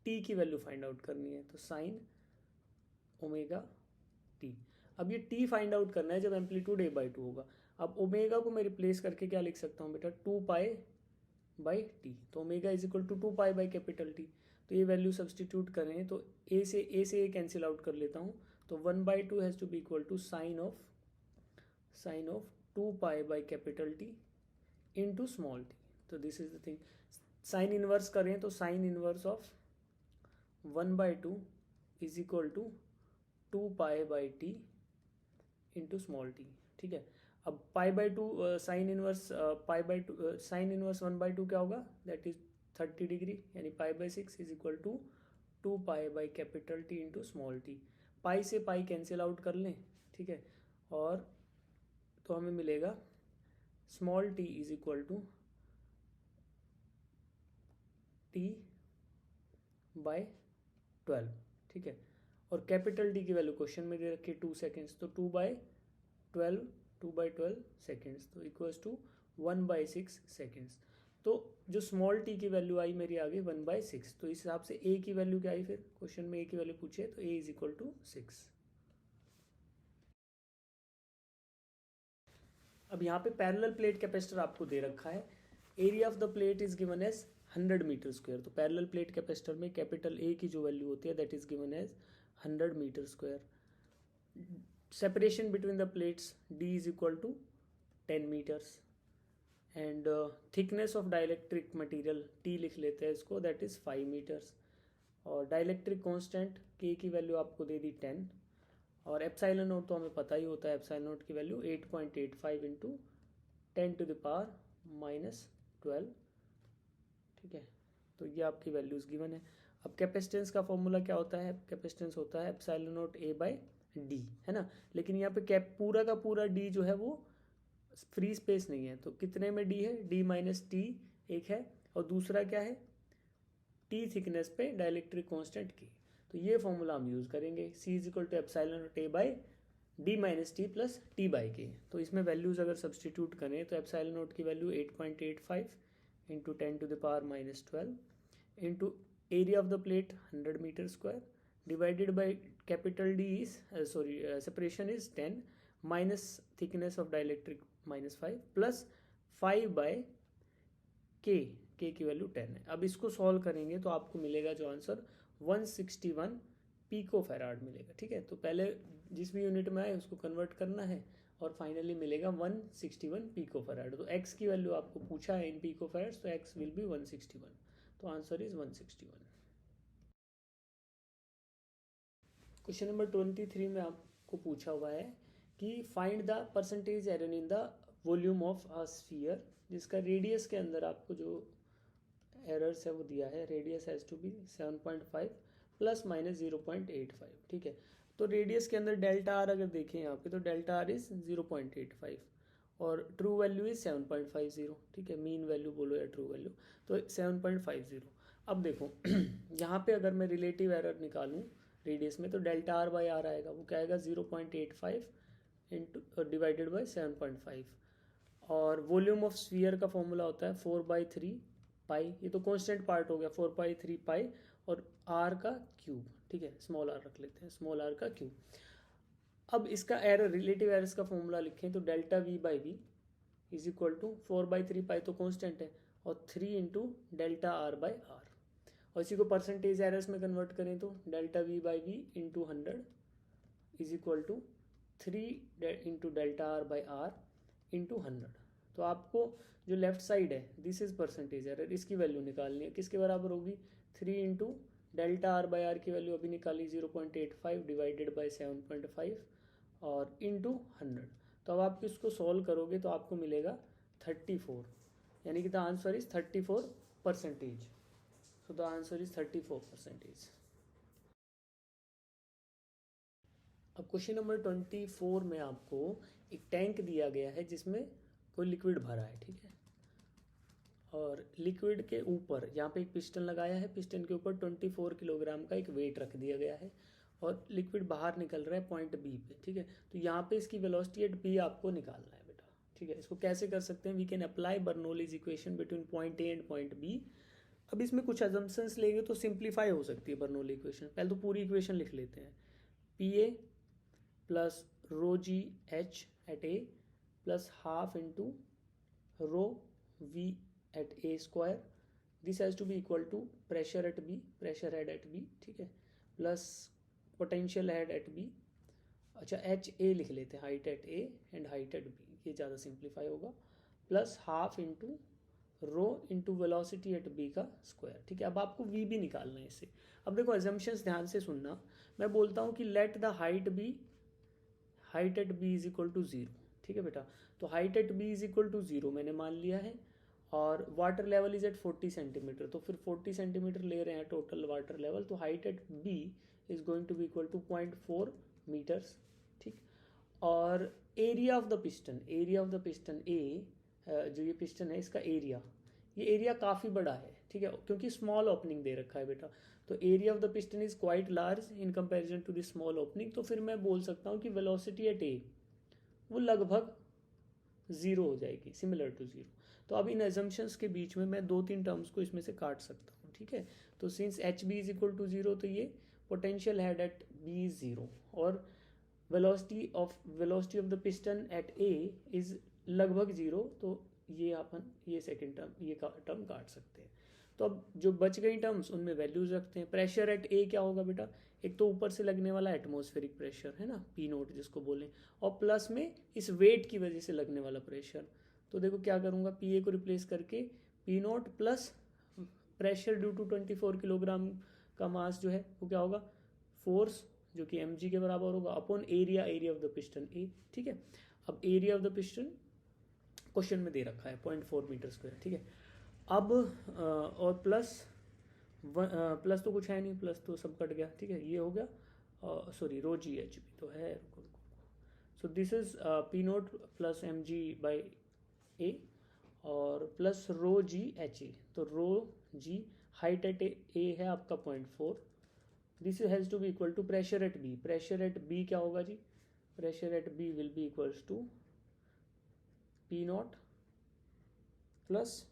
टी की वैल्यू फाइंड आउट करनी है, तो साइन ओमेगा टी। अब ये टी फाइंड आउट करना है जब एम्पलीट्यूड a/2 होगा। अब ओमेगा को मैं रिप्लेस करके क्या लिख सकता हूँ बेटा, 2π/t। तो omega is equal to 2π/T। तो ये वैल्यू सब्सटीट्यूट करें तो ए से ए कैंसिल आउट कर लेता हूँ, तो 1/2 has to be equal to sine of 2π/T into small T. तो this is the thing. Sine inverse करें तो sine inverse of 1/2 is equal to 2π/T into small T. ठीक है, अब π/2 साइन इनवर्स साइन इनवर्स 1/2 क्या होगा, दैट इज 30 डिग्री, यानी π/6 is equal to 2π/T into small T. Pi से पाई कैंसिल आउट कर लें, ठीक है, और तो हमें मिलेगा small T is equal to T/12। ठीक है, और कैपिटल टी की वैल्यू क्वेश्चन में दे रखी है 2 सेकेंड्स, तो 2/12 सेकेंड्स, तो इक्वल्स टू 1/6 सेकेंड्स। तो जो स्मॉल टी की वैल्यू आई मेरी आ गई 1/6। तो इस हिसाब से ए की वैल्यू क्या आई, फिर क्वेश्चन में ए की वैल्यू पूछे तो ए इज इक्वल टू 6। अब यहाँ पे पैरेलल प्लेट कैपेसिटर आपको दे रखा है, area of the plate is given as 100 metre square. तो पैरेलल प्लेट कैपेसिटर में कैपिटल ए की जो वैल्यू होती है that is given as 100 metre square. Separation between the plates D is equal to 10 meters and thickness of dielectric material T लिख लेते हैं इसको, दैट इज 5 मीटर्स। और डाइलेक्ट्रिक कांस्टेंट के की वैल्यू आपको दे दी 10, और एप्साइलन नोट तो हमें पता ही होता है, एप्साइलन नोट की वैल्यू 8.85 इंटू 10⁻⁻12। ठीक है, तो ये आपकी वैल्यूज़ गिवन है। अब कैपेसिटेंस का फॉर्मूला क्या होता है, कैपेसिटेंस होता है एप्साइलन नोट A/D, है ना। लेकिन यहाँ पे कैप पूरा का पूरा D जो है वो फ्री स्पेस नहीं है, तो कितने में D है, D-T एक है, और दूसरा क्या है, T थिकनेस पे डाइलेक्ट्रिक कांस्टेंट की। तो ये फॉर्मूला हम यूज़ करेंगे, C is equal to epsilon naught A/D-T plus T/K। तो इसमें वैल्यूज़ अगर सब्सटीट्यूट करें तो एप्साइलन नोट की value 8.85 into 10⁻⁻12 into area of the plate 100 metre square divided by capital D is separation is 10 minus thickness of dielectric -5 plus 5/K, K की वैल्यू 10 है। अब इसको सॉल्व करेंगे तो आपको मिलेगा जो आंसर 161 पिको फैराड मिलेगा। ठीक है, तो पहले जिस भी यूनिट में आए उसको कन्वर्ट करना है और फाइनली मिलेगा 161 पिको फैराड। तो x की वैल्यू आपको पूछा है इन पिको फैराड्स, तो x विल बी 161, तो आंसर इज 161। क्वेश्चन नंबर 23 में आपको पूछा हुआ है कि find the percentage error in the volume of a sphere, जिसका रेडियस के अंदर आपको जो एरर्स है वो दिया है, radius has to be 7.5 plus minus 0.85। ठीक है, तो रेडियस के अंदर डेल्टा आर अगर देखें यहाँ पे तो डेल्टा आर इज 0.85 और ट्रू वैल्यू इज 7.50। ठीक है, मीन वैल्यू बोलो या ट्रू वैल्यू, तो 7.50। अब देखो यहाँ पे अगर मैं रिलेटिव एरर निकालूँ रेडियस में तो डेल्टा आर बाई आर आएगा, वो क्या आएगा 0.85 इंटू डिवाइडेड बाई 7.5। और वॉल्यूम ऑफ स्फीयर का फॉर्मूला होता है 4/3 पाई, ये तो कांस्टेंट पार्ट हो गया 4/3 पाई, और आर का क्यूब। ठीक है, स्मॉल आर रख लेते हैं, स्मॉल आर का क्यूब। अब इसका एरर, रिलेटिव एरर्स का फॉर्मूला लिखें तो delta V/V is equal to 4/3 pi तो कांस्टेंट है, और 3 into delta R by R. और इसी को परसेंटेज एरर्स में कन्वर्ट करें तो delta V/V into 100 is equal to 3 into delta R by R into 100। तो आपको जो लेफ्ट साइड है दिस इज परसेंटेज एरर, इसकी वैल्यू निकालनी है, किसके बराबर होगी 3 into delta R by R की वैल्यू अभी निकाली 0.85 डिवाइडेड बाई 7.5 और इंटू 100। तो अब आप इसको सॉल्व करोगे तो आपको मिलेगा 34, यानी कि the answer is 34%। So the answer is 34%। अब क्वेश्चन नंबर 24 में आपको एक टैंक दिया गया है जिसमें कोई लिक्विड भरा है। ठीक है, और लिक्विड के ऊपर यहाँ पे एक पिस्टन लगाया है, पिस्टन के ऊपर 24 किलोग्राम का एक वेट रख दिया गया है और लिक्विड बाहर निकल रहा है पॉइंट बी पे। ठीक है, तो यहाँ पे इसकी वेलोसिटी एट बी आपको निकालना है बेटा। ठीक है, इसको कैसे कर सकते हैं, we can apply Bernoulli's equation between point A and point B. अब इसमें कुछ अजम्पशंस लेंगे तो सिंप्लीफाई हो सकती है बर्नौली इक्वेशन। पहले तो पूरी इक्वेशन लिख लेते हैं, P A plus rho g h at A plus half into rho v at A square, this has to be equal to pressure at B, pressure head at B, ठीक है, प्लस पोटेंशियल हेड एट बी, अच्छा एच ए लिख लेते हैं, height at A and height at B, ये ज़्यादा सिंप्लीफाई होगा, plus half into rho into velocity at B का स्क्वायर, ठीक है। अब आपको वी भी निकालना है इससे। अब देखो एजम्पशंस ध्यान से सुनना, मैं बोलता हूँ कि let the height at B is equal to zero, ठीक है बेटा। तो height at B is equal to zero मैंने मान लिया है, और water level is at 40 centimetre, तो फिर 40 सेंटीमीटर ले रहे हैं टोटल वाटर लेवल, तो height at B is going to be equal to 0.4 metres, ठीक। और area of the piston A, जो ये पिस्टन है इसका एरिया, ये एरिया काफ़ी बड़ा है, ठीक है, क्योंकि स्मॉल ओपनिंग दे रखा है बेटा, तो area of the piston is quite large in comparison to this small opening, तो फिर मैं बोल सकता हूँ कि वेलोसिटी एट ए वो लगभग ज़ीरो हो जाएगी, सिमिलर टू ज़ीरो। तो अब इन एजम्पशंस के बीच में मैं 2-3 टर्म्स को इसमें से काट सकता हूँ, ठीक है। तो since H B is equal to zero, तो ये potential head at B is zero, और velocity of the piston at A is लगभग ज़ीरो, तो ये अपन ये सेकेंड टर्म ये टर्म काट सकते हैं। तो अब जो बच गई टर्म्स उनमें वैल्यूज रखते हैं। प्रेशर एट ए क्या होगा बेटा, एक तो ऊपर से लगने वाला एटमॉस्फेरिक प्रेशर है ना, पी नोट जिसको बोलें, और प्लस में इस वेट की वजह से लगने वाला प्रेशर। तो देखो क्या करूँगा, पी ए को रिप्लेस करके P naught plus pressure due to 24 kilogram का मास जो है वो क्या होगा, फोर्स जो कि mg के बराबर होगा upon area of the piston A, ठीक है। अब area of the piston question में दे रखा है 0.4 मीटर स्क्वायर, ठीक है। अब और प्लस तो कुछ है नहीं, प्लस तो सब कट गया, ठीक है, ये हो गया, सॉरी रो जी एच भी तो है, so this is P naught plus M G by A और plus rho g H A, तो रो जी हाइट एट ए है आपका 0.4, this has to be equal to pressure at B, pressure at B क्या होगा जी, pressure at B will be equals to P naught plus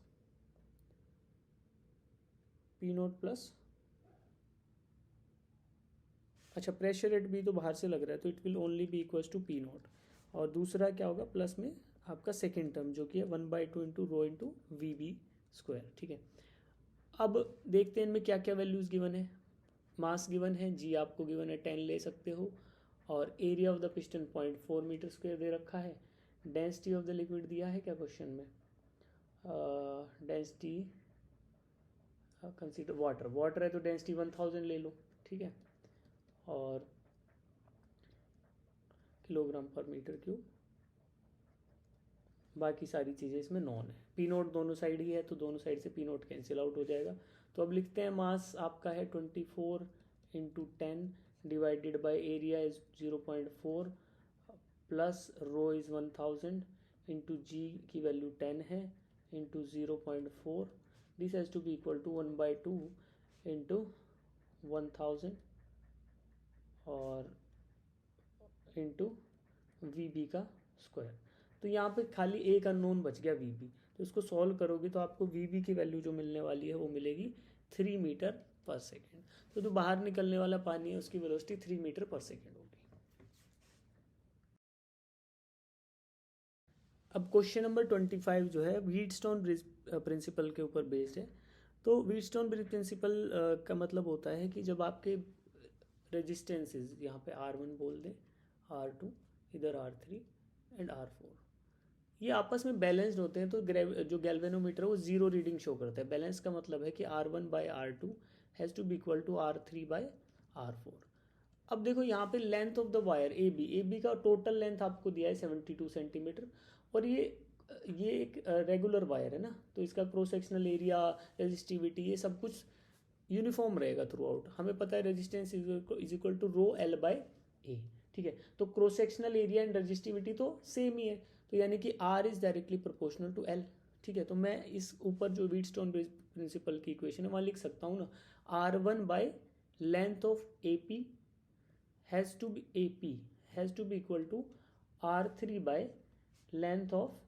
अच्छा प्रेशर एट बी तो बाहर से लग रहा है, तो it will only be equals to P naught, और दूसरा क्या होगा प्लस में आपका सेकेंड टर्म जो कि है 1/2 into rho into we B square, ठीक है। अब देखते हैं इनमें क्या क्या वैल्यूज़ गिवन है। मास गिवन है, जी आपको गिवन है 10 ले सकते हो, और area of the piston 0.4 metre square दे रखा है। डेंसिटी ऑफ द लिक्विड दिया है क्या क्वेश्चन में, डेंसिटी कंसीडर वाटर है तो डेंसिटी 1000 ले लो, ठीक है, और किलोग्राम पर मीटर क्यूब, बाकी सारी चीज़ें इसमें नॉन है। पी नोट दोनों साइड ही है तो दोनों साइड से पी नोट कैंसिल आउट हो जाएगा। तो अब लिखते हैं मास आपका है 24 into 10 divided by area is 0.4 plus rho is 1000 into G की वैल्यू 10 है into 0.4, this has to be equal to 1/2 into 1000 और इंटू वी बी का स्क्वायर। तो यहाँ पे खाली एक अननोन बच गया वी बी, तो इसको सॉल्व करोगे तो आपको वी बी की वैल्यू जो मिलने वाली है वो मिलेगी 3 मीटर पर सेकेंड। तो जो बाहर निकलने वाला पानी है उसकी वेलोसिटी 3 मीटर पर सेकेंड होगी। अब क्वेश्चन नंबर 25 जो है व्हीटस्टोन ब्रिज प्रिंसिपल के ऊपर बेस्ड है। तो व्हीटस्टोन ब्रिज प्रिंसिपल का मतलब होता है कि जब आपके रेजिस्टेंसेज यहाँ पे R1 बोल दें, R2 इधर R3 एंड R4 ये आपस में बैलेंस्ड होते हैं, तो जो गैल्वेनोमीटर है वो जीरो रीडिंग शो करता है। बैलेंस का मतलब है कि R1 by R2 has to be equal to R3 by R4। अब देखो यहाँ पे length of the wire A B का टोटल लेंथ आपको दिया है 72 सेंटीमीटर, और ये एक रेगुलर वायर है ना, तो इसका क्रॉस सेक्शनल एरिया, रेजिस्टिविटी, ये सब कुछ यूनिफॉर्म रहेगा थ्रू आउट। हमें पता है resistance is equal to rho L by A, ठीक है। तो cross sectional area and resistivity तो सेम ही है, तो यानी कि R is directly proportional to L, ठीक है। तो मैं इस ऊपर जो व्हीटस्टोन प्रिंसिपल की इक्वेशन है वहाँ लिख सकता हूँ ना, R1 by length of A P has to be equal to R3 by length of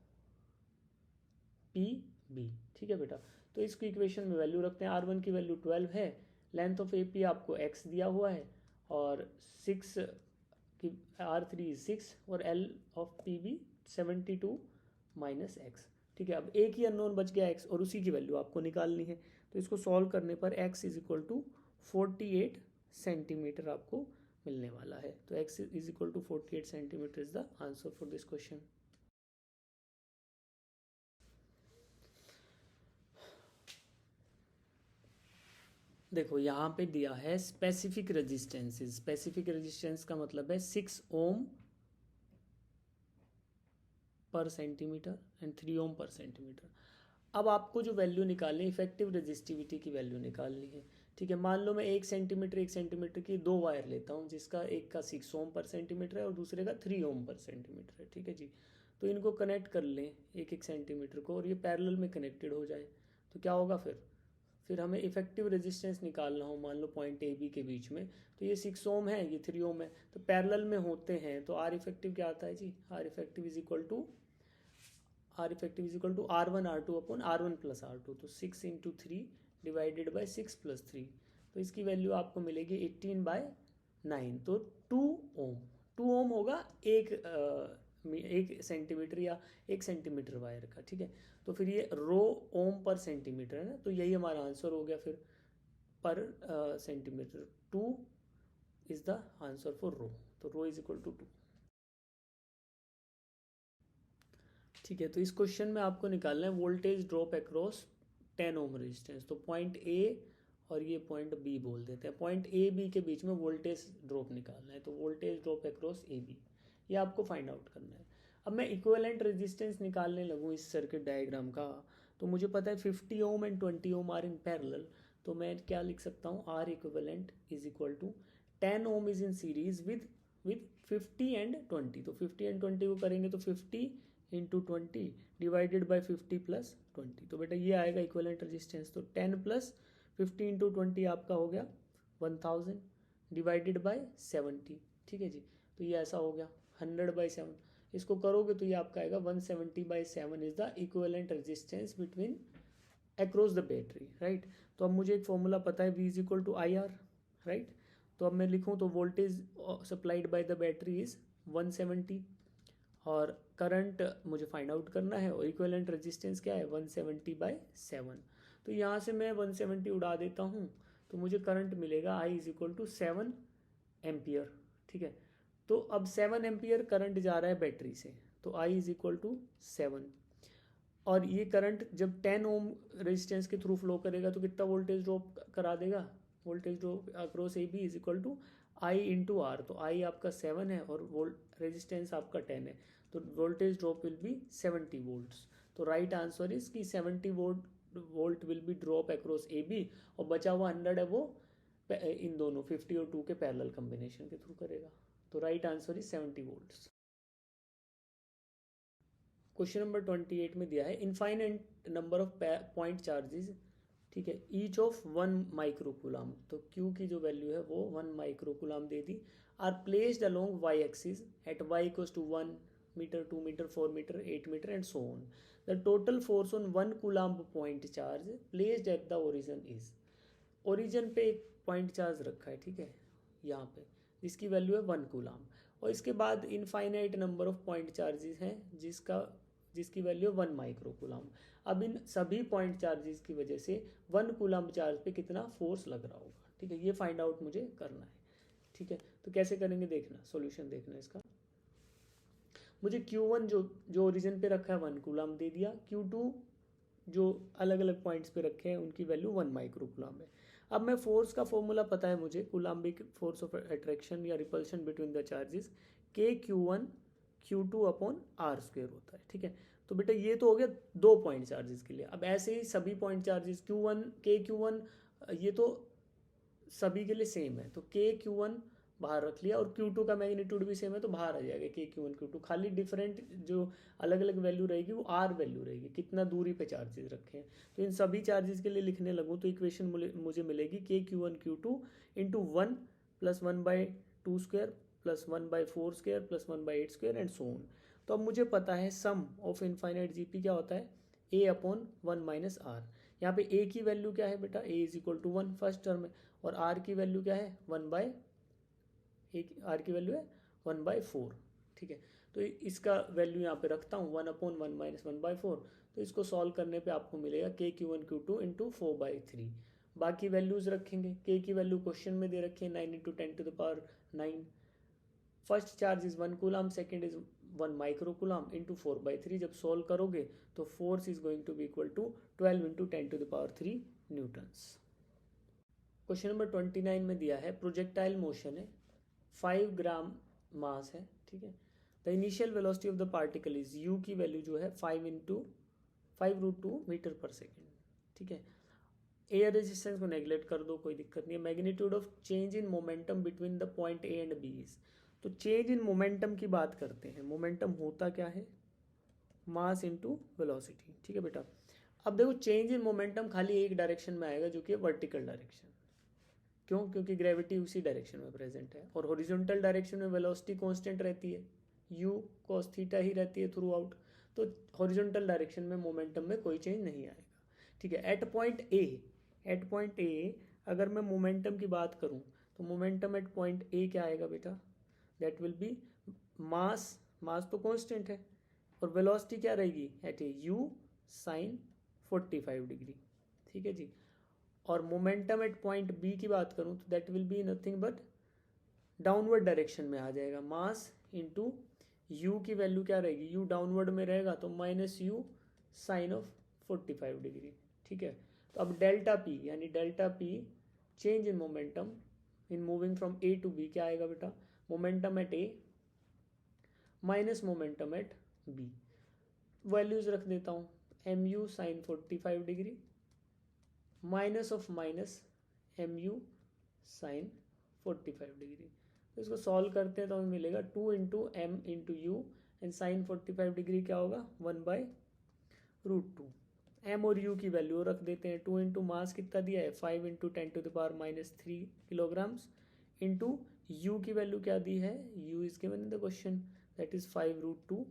P B, ठीक है बेटा। तो इसकी इक्वेशन में वैल्यू रखते हैं, R1 की वैल्यू 12 है, लेंथ ऑफ AP आपको x दिया हुआ है, और 6 की R3 6 और L of PB 72 minus x। ठीक है, अब एक ही अननोन बच गया x और उसी की वैल्यू आपको निकालनी है। तो इसको सॉल्व करने पर x is equal to 48 centimetre आपको मिलने वाला है। तो x is equal to 48 centimetre is the answer for this question. देखो यहाँ पे दिया है स्पेसिफिक रेजिस्टेंसेस। स्पेसिफिक रेजिस्टेंस का मतलब है 6 ओम पर सेंटीमीटर एंड 3 ओम पर सेंटीमीटर। अब आपको जो वैल्यू निकालनी है, इफेक्टिव रेजिस्टिविटी की वैल्यू निकालनी है। ठीक है, मान लो मैं 1 सेंटीमीटर की 2 वायर लेता हूँ, जिसका एक का 6 ओम पर सेंटीमीटर है और दूसरे का 3 ओम पर सेंटीमीटर है। ठीक है जी, तो इनको कनेक्ट कर लें 1 सेंटीमीटर को, और ये पैरेलल में कनेक्टेड हो जाए तो क्या होगा फिर हमें इफेक्टिव रेजिस्टेंस निकालना हो, मान लो पॉइंट ए बी के बीच में, तो ये 6 ओम है, ये 3 ओम है, तो पैरेलल में होते हैं, तो आर इफेक्टिव क्या आता है जी, R effective is equal to R1 R2 upon R1 plus R2। तो 6 इंटू 3 डिवाइडेड बाई 6 प्लस 3, तो इसकी वैल्यू आपको मिलेगी 18/9। तो 2 ओम होगा एक सेंटीमीटर या 1 सेंटीमीटर वायर का। ठीक है, तो फिर ये रो ओम पर सेंटीमीटर है ना, तो यही हमारा आंसर हो गया फिर per centimetre. 2 is the answer for rho, तो रो इज इक्वल टू 2। ठीक है, तो इस क्वेश्चन में आपको निकालना है voltage drop across 10 ohm resistance. तो पॉइंट ए और ये पॉइंट बी बोल देते हैं, पॉइंट ए बी के बीच में वोल्टेज ड्रॉप निकालना है। तो voltage drop across A B, ये आपको फाइंड आउट करना है। अब मैं इक्विवेलेंट रेजिस्टेंस निकालने लगूँ इस सर्किट डायग्राम का, तो मुझे पता है 50 ohm and 20 ohm are in parallel. तो मैं क्या लिख सकता हूँ, R equivalent is equal to 10 ohm is in series with 50 and 20। तो 50 एंड 20 को करेंगे तो 50 इंटू 20 डिवाइडेड बाई 50 प्लस 20, तो बेटा ये आएगा इक्विवेलेंट रेजिस्टेंस। तो 10 प्लस 50 इंटू 20 आपका हो गया 1000 डिवाइडेड बाई 70। ठीक है जी, तो ये ऐसा हो गया 100/7। इसको करोगे तो ये आपका आएगा 170/7 is the equivalent resistance between across the battery, right. तो अब मुझे एक फॉर्मूला पता है, V is equal to I R, right. तो अब मैं लिखूँ तो voltage supplied by the battery is 170 और करंट मुझे फाइंड आउट करना है, और इक्विवेलेंट रेजिस्टेंस क्या है 170/7। तो यहाँ से मैं 170 उड़ा देता हूँ, तो मुझे करंट मिलेगा I is equal to 7 ampere. ठीक है, तो अब 7 एम्पियर करंट जा रहा है बैटरी से, तो I इज इक्वल टू 7, और ये करंट जब 10 ओम रेजिस्टेंस के थ्रू फ्लो करेगा तो कितना वोल्टेज ड्रॉप करा देगा, voltage drop across A B is equal to I into R. तो I आपका 7 है और रेजिस्टेंस आपका 10 है, तो voltage drop will be 70 volts. तो राइट आंसर इज कि 70 volt will be drop across A B, और बचा हुआ 100 है वो इन दोनों 50 और 2 के पैरेलल कॉम्बिनेशन के थ्रू करेगा। तो right answer is 70 volts. Question number 28 में दिया है infinite number of point charges, ठीक है, ईच ऑफ 1 माइक्रोकूलम। तो Q की जो वैल्यू है वो 1 माइक्रोकूलम दे दी, are placed along y axis at y equals to 1 metre, 2 metre, 4 metre, 8 metre and so on. The total force on 1 coulomb point charge placed at the origin is. Origin पे एक पॉइंट चार्ज रखा है, ठीक है, यहाँ पे, जिसकी वैल्यू है 1 कूलम, और इसके बाद infinite number of point charges हैं जिसकी वैल्यू 1 माइक्रोकूलम। अब इन सभी पॉइंट चार्जेस की वजह से 1 कूलम चार्ज पे कितना फोर्स लग रहा होगा, ठीक है, ये फाइंड आउट मुझे करना है। ठीक है, तो कैसे करेंगे देखना, सॉल्यूशन देखना इसका। मुझे Q1 जो ओरिजिन पे रखा है 1 कूलम दे दिया, Q2 जो अलग अलग पॉइंट्स पे रखे हैं उनकी वैल्यू 1 माइक्रोकूलम है। अब मैं फोर्स का फॉर्मूला पता है मुझे, कूलम्बिक फोर्स ऑफ अट्रैक्शन या repulsion between the charges, KQ1 Q2 upon R square होता है। ठीक है, तो बेटा ये तो हो गया 2 पॉइंट चार्जेस के लिए। अब ऐसे ही सभी पॉइंट चार्जेस Q1 KQ1 ये तो सभी के लिए सेम है, तो KQ1 बाहर रख लिया, और Q2 का मैग्नीट्यूड भी सेम है तो बाहर आ जाएगा KQ1 Q2। खाली डिफरेंट जो अलग अलग वैल्यू रहेगी वो R वैल्यू रहेगी, कितना दूरी पे चार्जेस रखे हैं। तो इन सभी चार्जेस के लिए लिखने लगूँ तो इक्वेशन मुझे मिलेगी KQ1 Q2 into 1 plus 1/2 square plus 1/4 square plus 1/8 square and so on. तो अब मुझे पता है सम ऑफ इनफाइनाइट GP क्या होता है, ए अपॉन 1 माइनस आर। यहाँ पे ए की वैल्यू क्या है बेटा, A is equal to 1 first term है, और आर की वैल्यू क्या है 1 बाय, आर की वैल्यू है 1/4। ठीक है, तो इसका वैल्यू यहाँ पे रखता हूँ 1 अपॉन 1 माइनस 1/4। तो इसको सॉल्व करने पे आपको मिलेगा के Q1 Q2 इंटू 4/3। बाकी वैल्यूज रखेंगे, के की वैल्यू क्वेश्चन में दे रखी है 9 इंटू 10⁻9। First charge is 1 coulomb, second is 1 micro coulomb into 4/3। जब सॉल्व करोगे तो force is going to be equal to 12 into 10⁻3 newtons. Question number 29 में दिया है प्रोजेक्टाइल मोशन है, 5 ग्राम मास है। ठीक है, the initial velocity of the particle is, you की वैल्यू जो है 5 × 5√2 मीटर पर सेकेंड। ठीक है, एयर रेजिस्टेंस को नेग्लेक्ट कर दो, कोई दिक्कत नहीं है। Magnitude of change in momentum between the point A and B is, तो चेंज इन मोमेंटम की बात करते हैं। मोमेंटम होता क्या है, मास इनटू वेलोसिटी। ठीक है बेटा, अब देखो चेंज इन मोमेंटम खाली एक डायरेक्शन में आएगा जो कि है वर्टिकल डायरेक्शन। क्यों, क्योंकि ग्रेविटी उसी डायरेक्शन में प्रेजेंट है, और हॉरिजॉन्टल डायरेक्शन में वेलोसिटी कांस्टेंट रहती है, u cos थीटा ही रहती है थ्रू आउट। तो हॉरिजॉन्टल डायरेक्शन में मोमेंटम में कोई चेंज नहीं आएगा। ठीक है, एट पॉइंट ए अगर मैं मोमेंटम की बात करूं तो मोमेंटम एट पॉइंट ए क्या आएगा बेटा, दैट विल बी मास तो कांस्टेंट है, और वेलोसिटी क्या रहेगी एट ए u sin 45 डिग्री। ठीक है जी, और मोमेंटम एट पॉइंट बी की बात करूं तो that will be nothing but downward direction में आ जाएगा, मास इंटू यू की वैल्यू क्या रहेगी, यू डाउनवर्ड में रहेगा तो minus U sine of 45 degree. ठीक है, तो अब डेल्टा पी यानी delta P change in momentum in moving from A to B क्या आएगा बेटा, momentum at A minus momentum at B. Values रख देता हूँ, M you sine 45 degree minus of minus m you sine 45 degree. तो इसको सॉल्व करते हैं तो हमें मिलेगा 2 into m into u and sine 45 degree क्या होगा 1/√2। एम और यू की वैल्यू रख देते हैं, 2 इंटू मास कितना दिया है 5 इंटू 10⁻³ किलोग्राम्स इंटू यू की वैल्यू क्या दी है, you is given in the question that is 5√2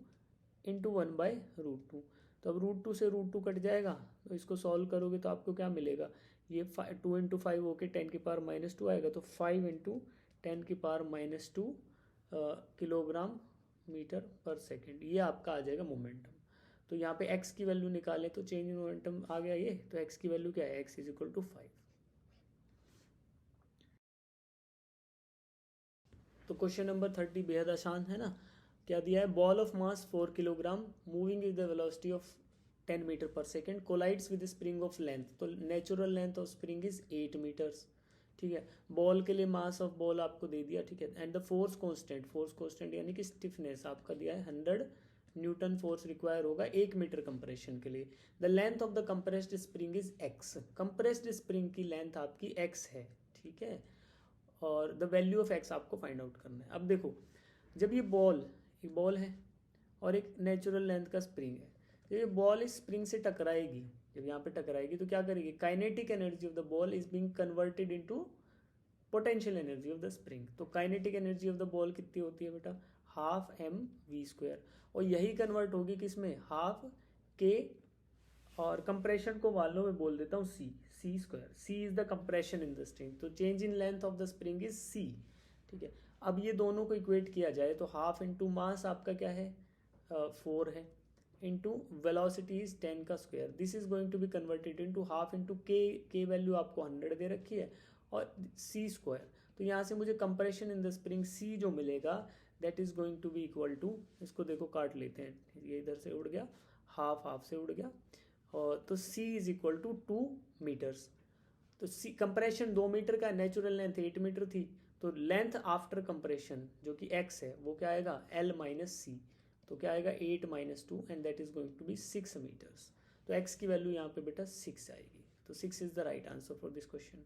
into 1/√2। तो अब √2 से √2 कट जाएगा, तो इसको सॉल्व करोगे तो आपको क्या मिलेगा, ये 2 इंटू 5 होके 10⁻² आएगा, तो 5 into 10⁻² kilogram metre per second, ये आपका आ जाएगा मोमेंटम। तो यहाँ पे x की वैल्यू निकालें तो चेंज इन मोमेंटम आ गया ये, तो x की वैल्यू क्या है, x इज इक्वल टू 5। तो क्वेश्चन नंबर 30 बेहद आसान है ना, क्या दिया है, ball of mass 4 kilogram moving is the velocity of 10 metre per second collides with spring of length, तो natural length of spring is 8 metres. ठीक है, बॉल के लिए मास ऑफ बॉल आपको दे दिया। ठीक है, एंड द फोर्स कांस्टेंट यानी कि स्टिफनेस आपका दिया है 100 न्यूटन फोर्स रिक्वायर होगा 1 मीटर कंप्रेशन के लिए। The length of the compressed spring is x, compressed spring की लेंथ आपकी x है। ठीक है, और द वैल्यू ऑफ x आपको फाइंड आउट करना है। अब देखो, जब ये बॉल है और एक नेचुरल लेंथ का स्प्रिंग है, जब ये बॉल इस स्प्रिंग से टकराएगी, जब यहाँ पे टकराएगी तो क्या करेगी, kinetic energy of the ball is being converted into potential energy of the spring. तो kinetic energy of the ball कितनी होती है बेटा, हाफ mv², और यही कन्वर्ट होगी किसमें, हाफ k, और कंप्रेशन को वालों में बोल देता हूँ c², c is the compression in the spring, तो change in length of the spring is c। ठीक है, अब ये दोनों को इक्वेट किया जाए तो हाफ इंटू मास आपका क्या है 4 है, इंटू वेलोसिटी इज 10 का square, this is going to be converted into half into k value आपको 100 दे रखी है, और c²। तो यहाँ से मुझे compression in the spring c जो मिलेगा that is going to be equal to, इसको देखो काट लेते हैं, ये इधर से उड़ गया, हाफ से उड़ गया, और तो c is equal to 2 metres. तो c कंप्रेशन 2 मीटर का, नेचुरल लेंथ 8 मीटर थी, तो लेंथ आफ्टर कंप्रेशन जो कि x है वो क्या आएगा l माइनस सी, तो क्या आएगा 8 minus 2 and that is going to be 6 metres. तो x की वैल्यू यहाँ पे बेटा 6 आएगी, तो 6 is the right answer for this question.